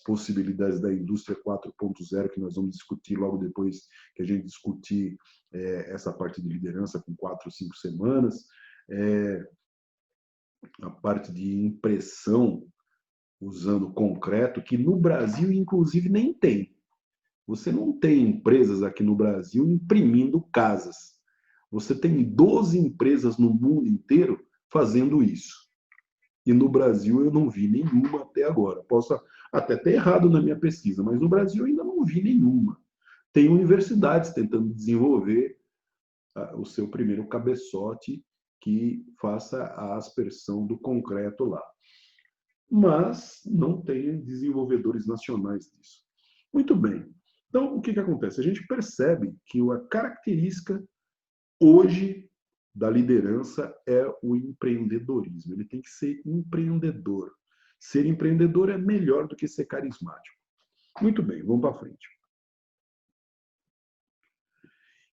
possibilidades da indústria 4.0, que nós vamos discutir logo depois que a gente discutir essa parte de liderança com 4 ou 5 semanas, a parte de impressão usando concreto, que no Brasil, inclusive, nem tem. Você não tem empresas aqui no Brasil imprimindo casas. Você tem 12 empresas no mundo inteiro fazendo isso. E no Brasil eu não vi nenhuma até agora. Posso até ter errado na minha pesquisa, mas no Brasil eu ainda não vi nenhuma. Tem universidades tentando desenvolver o seu primeiro cabeçote que faça a aspersão do concreto lá. Mas não tem desenvolvedores nacionais disso. Muito bem. Então, o que acontece? A gente percebe que a característica hoje da liderança é o empreendedorismo. Ele tem que ser empreendedor. Ser empreendedor é melhor do que ser carismático. Muito bem, vamos para frente.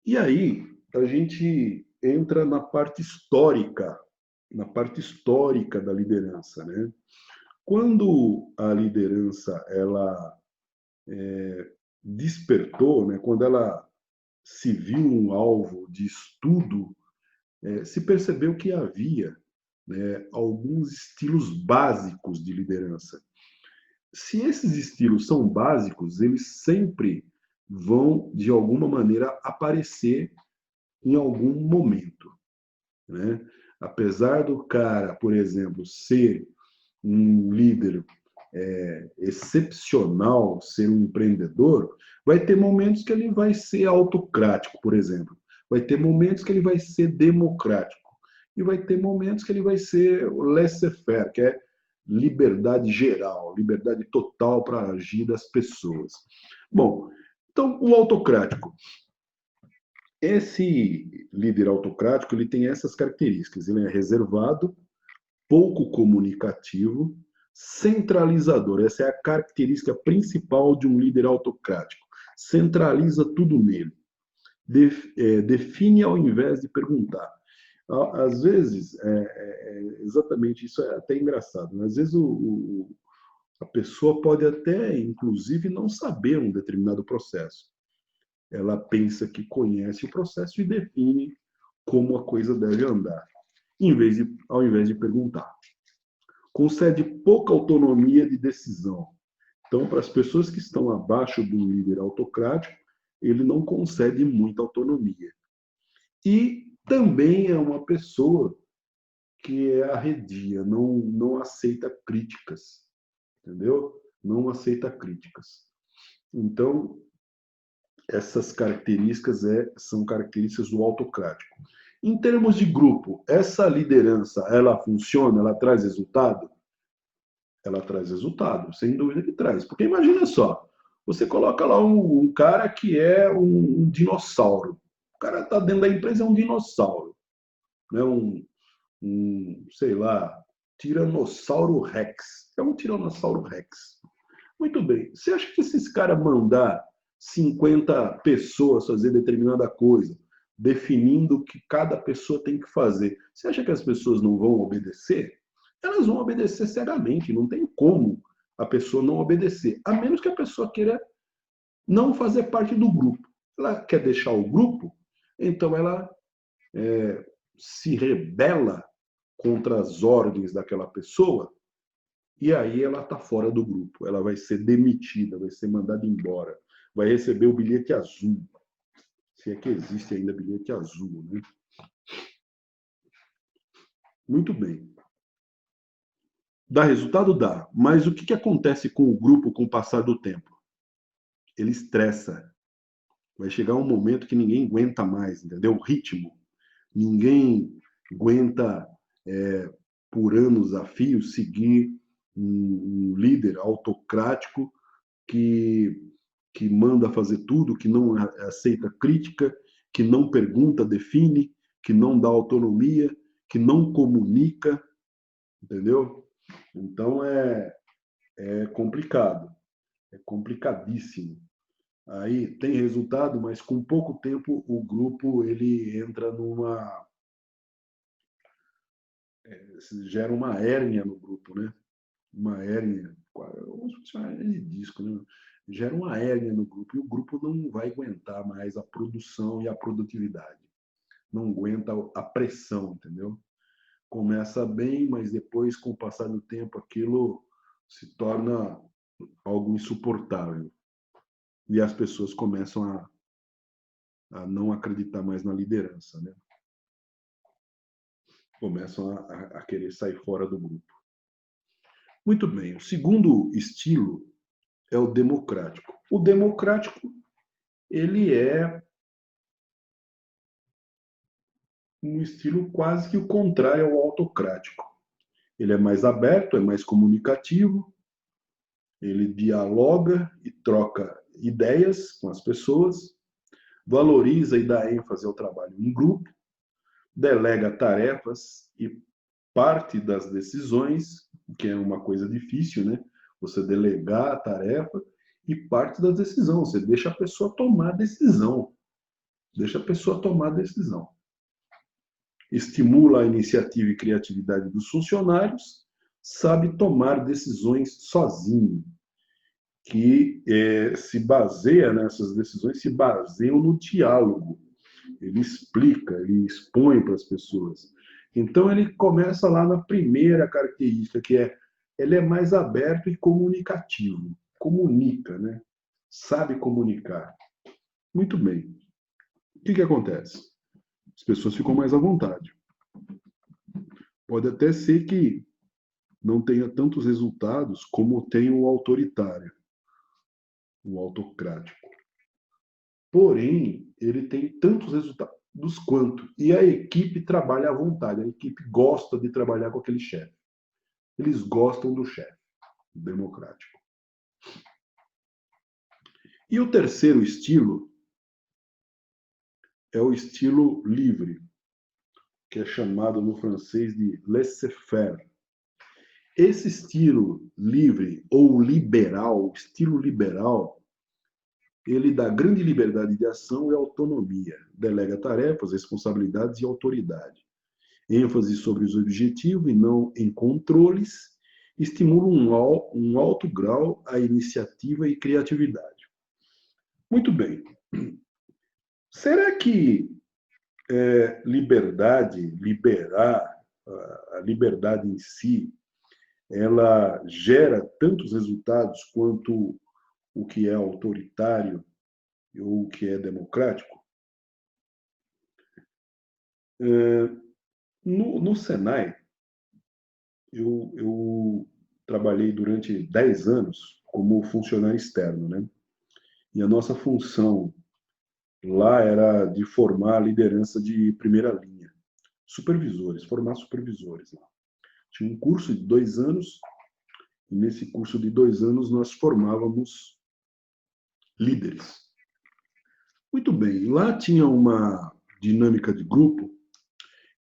E aí, a gente entra na parte histórica da liderança, né? Quando a liderança ela despertou, né? Quando ela se viu um alvo de estudo, se percebeu que havia, né, alguns estilos básicos de liderança. Se esses estilos são básicos, eles sempre vão, de alguma maneira, aparecer em algum momento, né? Apesar do cara, por exemplo, ser um líder excepcional, ser um empreendedor, vai ter momentos que ele vai ser autocrático, por exemplo. Vai ter momentos que ele vai ser democrático. E vai ter momentos que ele vai ser laissez-faire, que é liberdade geral, liberdade total para agir das pessoas. Bom, então o autocrático. Esse líder autocrático ele tem essas características. Ele é reservado, pouco comunicativo, centralizador. Essa é a característica principal de um líder autocrático. Centraliza tudo nele. Define ao invés de perguntar. Às vezes, exatamente isso é até engraçado. Né? Às vezes a pessoa pode até, inclusive, não saber um determinado processo. Ela pensa que conhece o processo e define como a coisa deve andar, ao invés de perguntar. Concede pouca autonomia de decisão. Então, para as pessoas que estão abaixo do líder autocrático, ele não concede muita autonomia. E também é uma pessoa que é arredia, não aceita críticas, entendeu? Não aceita críticas. Então, essas características são características do autocrático. Em termos de grupo, essa liderança, ela funciona, ela traz resultado? Ela traz resultado, sem dúvida que traz. Porque imagina só, você coloca lá um cara que é um dinossauro. O cara está dentro da empresa, é um dinossauro. Né? Sei lá, Tiranossauro Rex. É um Tiranossauro Rex. Muito bem. Você acha que esses caras mandar 50 pessoas fazer determinada coisa, definindo o que cada pessoa tem que fazer, você acha que as pessoas não vão obedecer? Elas vão obedecer cegamente, não tem como a pessoa não obedecer, a menos que a pessoa queira não fazer parte do grupo. Ela quer deixar o grupo, então ela se rebela contra as ordens daquela pessoa e aí ela está fora do grupo. Ela vai ser demitida, vai ser mandada embora, vai receber o bilhete azul. Se é que existe ainda bilhete azul, né? Muito bem. Dá resultado? Dá. Mas o que acontece com o grupo com o passar do tempo? Ele estressa. Vai chegar um momento que ninguém aguenta mais, entendeu? O ritmo. Ninguém aguenta, por anos a fio, seguir um líder autocrático que, que manda fazer tudo, que não aceita crítica, que não pergunta, define, que não dá autonomia, que não comunica, entendeu? Então é complicado, é complicadíssimo. Aí tem resultado, mas com pouco tempo o grupo ele entra gera uma hérnia no grupo, né? Uma hérnia, como se fosse uma hérnia de disco, né? Gera uma hérnia no grupo e o grupo não vai aguentar mais a produção e a produtividade. Não aguenta a pressão, entendeu? Começa bem, mas depois, com o passar do tempo, aquilo se torna algo insuportável. E as pessoas começam a não acreditar mais na liderança, né? Começam a querer sair fora do grupo. Muito bem. O segundo estilo é o democrático. O democrático, ele é um estilo quase que o contrário ao autocrático. Ele é mais aberto, é mais comunicativo, ele dialoga e troca ideias com as pessoas, valoriza e dá ênfase ao trabalho em grupo, delega tarefas e parte das decisões, que é uma coisa difícil, né? Você delegar a tarefa e parte da decisão. Você deixa a pessoa tomar a decisão. Deixa a pessoa tomar a decisão. Estimula a iniciativa e criatividade dos funcionários, sabe tomar decisões sozinho, que se baseia nessas decisões, se baseiam no diálogo. Ele explica, ele expõe para as pessoas. Então ele começa lá na primeira característica, que é ele é mais aberto e comunicativo. Comunica, né? Sabe comunicar. Muito bem. O que acontece? As pessoas ficam mais à vontade. Pode até ser que não tenha tantos resultados como tem o autoritário, o autocrático. Porém, ele tem tantos resultados quanto. E a equipe trabalha à vontade, a equipe gosta de trabalhar com aquele chefe. Eles gostam do chefe democrático. E o terceiro estilo é o estilo livre, que é chamado no francês de laissez-faire. Esse estilo livre ou liberal, estilo liberal, ele dá grande liberdade de ação e autonomia, delega tarefas, responsabilidades e autoridade. ênfase sobre os objetivos e não em controles, estimula um alto grau a iniciativa e criatividade. Muito bem. Será que liberar, a liberdade em si, ela gera tantos resultados quanto o que é autoritário ou o que é democrático? No Senai, eu trabalhei durante 10 anos como funcionário externo, né? E a nossa função lá era de formar a liderança de primeira linha, supervisores, formar supervisores lá. Tinha um curso de 2 anos, e nesse curso de 2 anos nós formávamos líderes. Muito bem, lá tinha uma dinâmica de grupo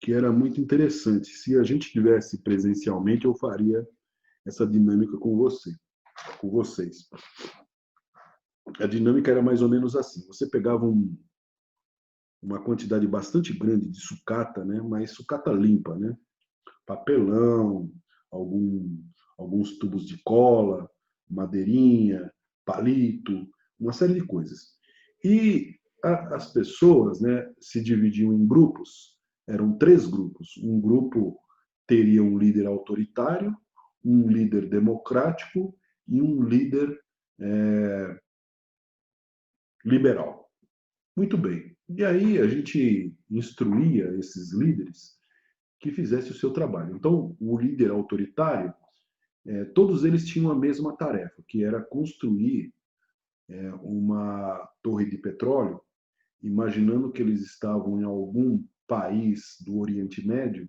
que era muito interessante. Se a gente tivesse presencialmente, eu faria essa dinâmica com com vocês. A dinâmica era mais ou menos assim: você pegava uma quantidade bastante grande de sucata, né? Mas sucata limpa, né? Papelão, algum, alguns tubos de cola, madeirinha, palito, uma série de coisas. E as pessoas, né, se dividiam em grupos. Eram 3 grupos. Um grupo teria um líder autoritário, um líder democrático e um líder liberal. Muito bem. E aí a gente instruía esses líderes que fizesse o seu trabalho. Então, o líder autoritário, todos eles tinham a mesma tarefa, que era construir uma torre de petróleo, imaginando que eles estavam em algum país do Oriente Médio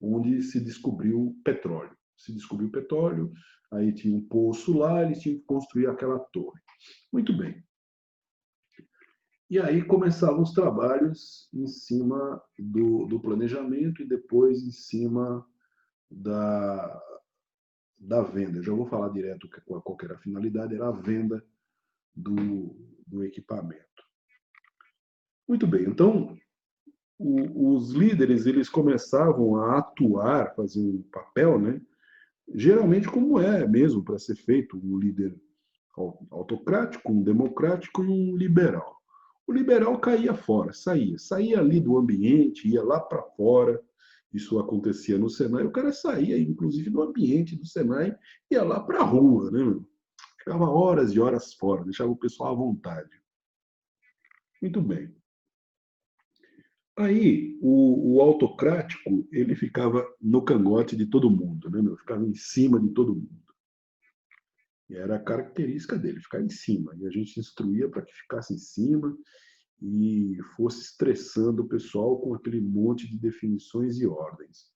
onde se descobriu petróleo. Se descobriu petróleo, aí tinha um poço lá, eles tinham que construir aquela torre. Muito bem. E aí começavam os trabalhos em cima do planejamento e depois em cima da, da venda. Eu já vou falar direto qual era a finalidade, era a venda do equipamento. Muito bem, então os líderes eles começavam a atuar, fazer um papel, né? Geralmente como é mesmo para ser feito um líder autocrático, um democrático e um liberal. O liberal caía fora, saía ali do ambiente, ia lá para fora. Isso acontecia no Senai. O cara saía, inclusive, do ambiente do Senai, ia lá para a rua, né? Ficava horas e horas fora, deixava o pessoal à vontade. Muito bem. Aí, o autocrático, ele ficava no cangote de todo mundo, né? Ficava em cima de todo mundo. E era a característica dele, ficar em cima. E a gente instruía para que ficasse em cima e fosse estressando o pessoal com aquele monte de definições e ordens.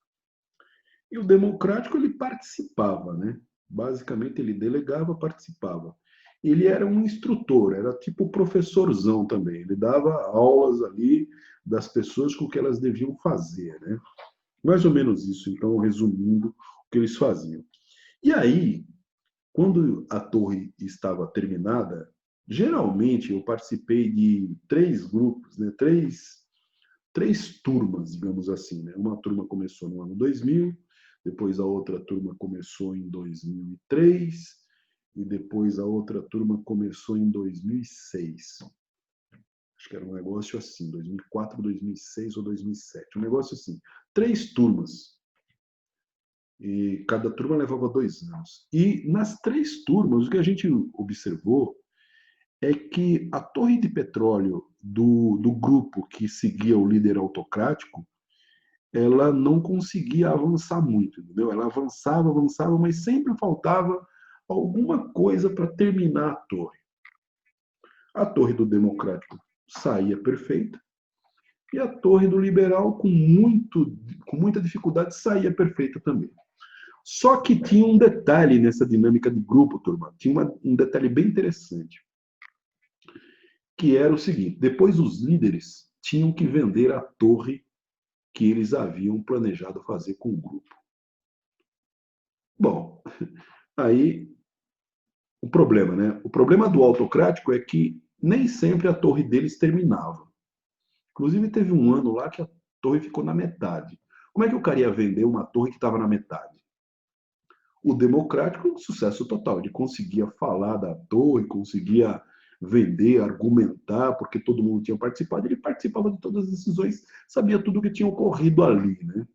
E o democrático, ele participava, né? Basicamente, ele delegava, participava. Ele era um instrutor, era tipo professorzão também. Ele dava aulas ali das pessoas com o que elas deviam fazer, né? Mais ou menos isso, então, resumindo o que eles faziam. E aí, quando a torre estava terminada, geralmente eu participei de 3 grupos, né? Três turmas, digamos assim. Né? Uma turma começou no ano 2000, depois a outra turma começou em 2003 e depois a outra turma começou em 2006. Acho que era um negócio assim, 2004, 2006 ou 2007. Um negócio assim. 3 turmas. E cada turma levava 2 anos. E nas 3 turmas, o que a gente observou é que a torre de petróleo do grupo que seguia o líder autocrático, ela não conseguia avançar muito, entendeu? Ela avançava, mas sempre faltava alguma coisa para terminar a torre. A torre do democrático saía perfeita e a torre do liberal, com muita dificuldade, saía perfeita também. Só que tinha um detalhe nessa dinâmica de grupo, turma. Tinha um detalhe bem interessante, que era o seguinte: depois os líderes tinham que vender a torre que eles haviam planejado fazer com o grupo. Bom, aí o problema, né? O problema do autocrático é que nem sempre a torre deles terminava. Inclusive teve um ano lá que a torre ficou na metade. Como é que o cara ia vender uma torre que estava na metade? O democrático, sucesso total. Ele conseguia falar da torre, conseguia vender, argumentar, porque todo mundo tinha participado. Ele participava de todas as decisões, sabia tudo o que tinha ocorrido ali, né?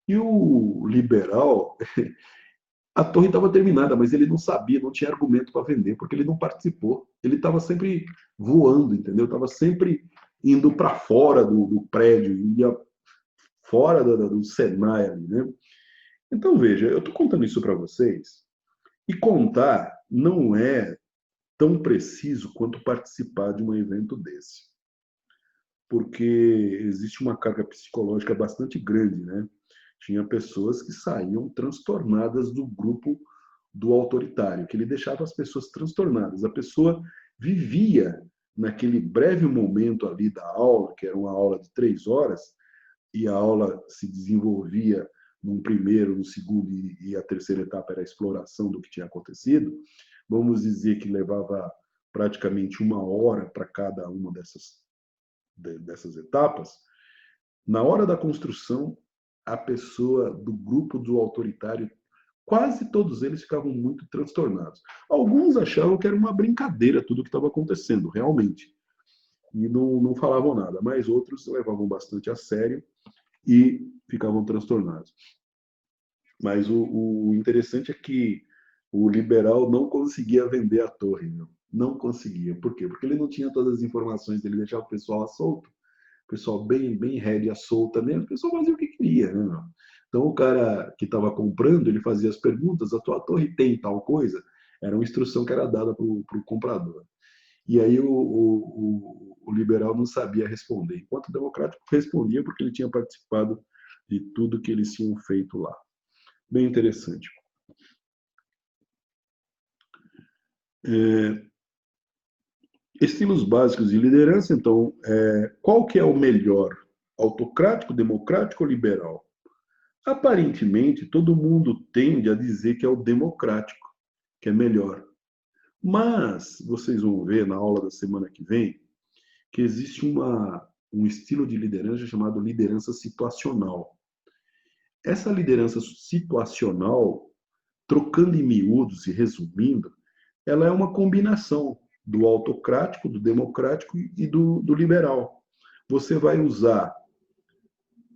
E o liberal, a torre estava terminada, mas ele não sabia, não tinha argumento para vender, porque ele não participou. Ele estava sempre voando, entendeu? Estava sempre indo para fora do prédio, ia fora do Senai ali, né? Então, veja, eu estou contando isso para vocês, e contar não é tão preciso quanto participar de um evento desse, porque existe uma carga psicológica bastante grande, né? Tinha pessoas que saíam transtornadas do grupo do autoritário, que ele deixava as pessoas transtornadas. A pessoa vivia naquele breve momento ali da aula, que era uma aula de 3 horas, e a aula se desenvolvia num primeiro, no segundo e a terceira etapa era a exploração do que tinha acontecido. Vamos dizer que levava praticamente 1 hora para cada uma dessas etapas. Na hora da construção, a pessoa do grupo do autoritário, quase todos eles ficavam muito transtornados. Alguns achavam que era uma brincadeira tudo o que estava acontecendo, realmente, e não falavam nada, mas outros levavam bastante a sério e ficavam transtornados. Mas o interessante é que o liberal não conseguia vender a torre, meu. Não conseguia. Por quê? Porque ele não tinha todas as informações, ele deixava o pessoal solto, o pessoal bem rédea solta mesmo, o pessoal fazia o que queria, né, meu? Então o cara que estava comprando, ele fazia as perguntas, a tua torre tem tal coisa? Era uma instrução que era dada para o comprador. E aí o liberal não sabia responder, enquanto o democrático respondia porque ele tinha participado de tudo que eles tinham feito lá. Bem interessante. Estilos básicos de liderança, então, qual que é o melhor? Autocrático, democrático ou liberal? Aparentemente, todo mundo tende a dizer que é o democrático, que é melhor. Mas vocês vão ver na aula da semana que vem que existe um estilo de liderança chamado liderança situacional. Essa liderança situacional, trocando em miúdos e resumindo, ela é uma combinação do autocrático, do democrático e do liberal. Você vai usar,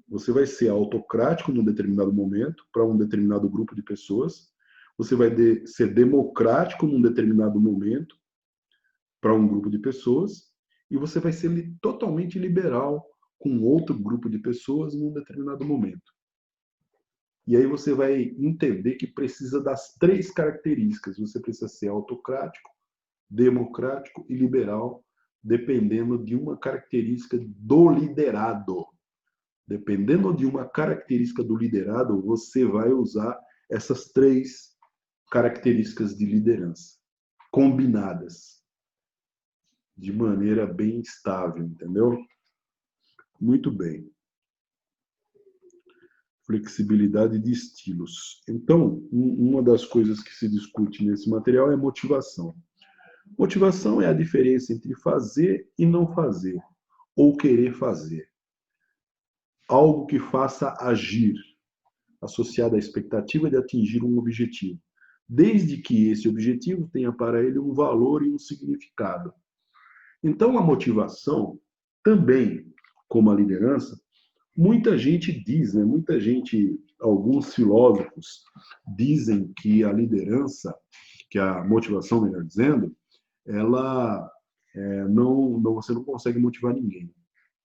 você vai ser autocrático num determinado momento, para um determinado grupo de pessoas, você vai ser democrático num determinado momento, para um grupo de pessoas, e você vai ser totalmente liberal com outro grupo de pessoas num determinado momento. E aí você vai entender que precisa das 3 características. Você precisa ser autocrático, democrático e liberal, dependendo de uma característica do liderado. Dependendo de uma característica do liderado, você vai usar essas 3 características de liderança, combinadas, de maneira bem estável, entendeu? Muito bem. Flexibilidade de estilos. Então, uma das coisas que se discute nesse material é motivação. Motivação é a diferença entre fazer e não fazer, ou querer fazer. Algo que faça agir, associado à expectativa de atingir um objetivo, desde que esse objetivo tenha para ele um valor e um significado. Então, a motivação, também como a liderança, muita gente diz, né? Muita gente, alguns filósofos dizem que a liderança, que a motivação, melhor dizendo, ela você não consegue motivar ninguém,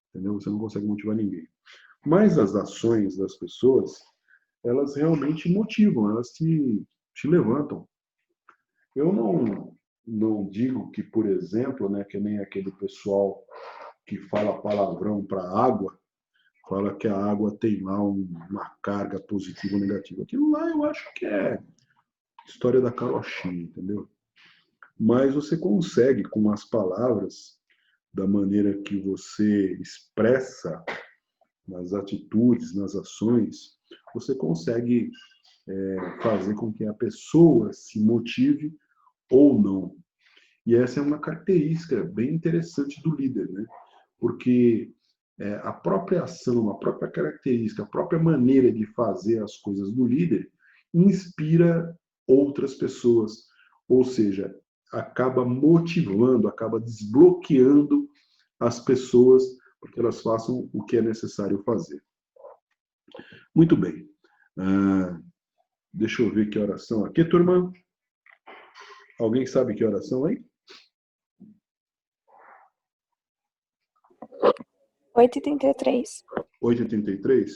entendeu? Você não consegue motivar ninguém. Mas as ações das pessoas, elas realmente motivam, elas te levantam. Eu não digo que, por exemplo, né, que nem aquele pessoal que fala palavrão para a água, fala que a água tem lá uma carga positiva ou negativa. Aquilo lá eu acho que é história da carochinha, entendeu? Mas você consegue, com as palavras, da maneira que você expressa nas atitudes, nas ações, você consegue fazer com que a pessoa se motive ou não. E essa é uma característica bem interessante do líder, né? Porque a própria ação, a própria característica, a própria maneira de fazer as coisas do líder inspira outras pessoas. Ou seja, acaba motivando, acaba desbloqueando as pessoas para que elas façam o que é necessário fazer. Muito bem. Deixa eu ver que oração aqui, turma. Alguém sabe que oração aí? 8h33. 8h33?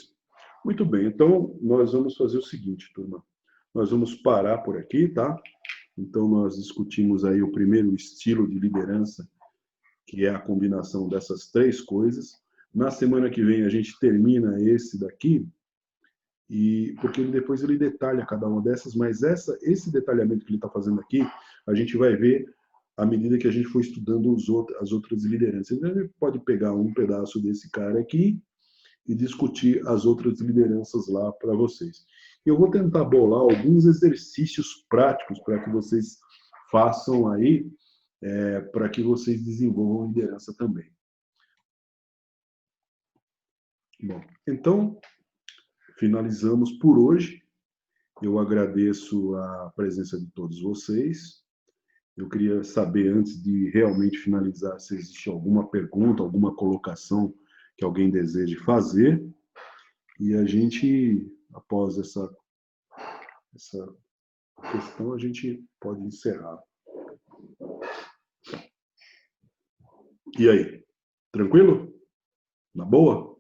Muito bem, então nós vamos fazer o seguinte, turma. Nós vamos parar por aqui, tá? Então nós discutimos aí o primeiro estilo de liderança, que é a combinação dessas três coisas. Na semana que vem a gente termina esse daqui, e porque depois ele detalha cada uma dessas, mas esse detalhamento que ele está fazendo aqui, a gente vai ver à medida que a gente for estudando as outras lideranças. Então, a gente pode pegar um pedaço desse cara aqui e discutir as outras lideranças lá para vocês. Eu vou tentar bolar alguns exercícios práticos para que vocês façam aí, para que vocês desenvolvam liderança também. Bom, então, finalizamos por hoje. Eu agradeço a presença de todos vocês. Eu queria saber, antes de realmente finalizar, se existe alguma pergunta, alguma colocação que alguém deseje fazer. E a gente, após essa questão, a gente pode encerrar. E aí? Tranquilo? Na boa?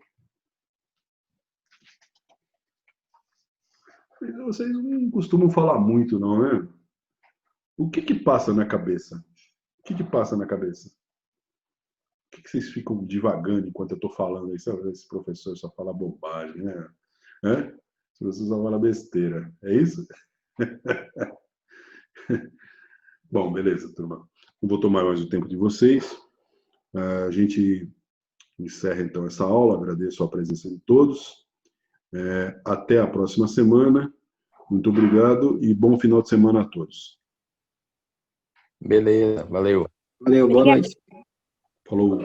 Vocês não costumam falar muito, não, né? O que que passa na cabeça? O que que passa na cabeça? O que que vocês ficam divagando enquanto eu estou falando aí? Esse professor só fala bobagem, né? Se você só fala besteira. É isso? Bom, beleza, turma. Não vou tomar mais o tempo de vocês. A gente encerra então essa aula. Agradeço a presença de todos. Até a próxima semana. Muito obrigado e bom final de semana a todos. Beleza, valeu. Valeu, boa noite. Falou.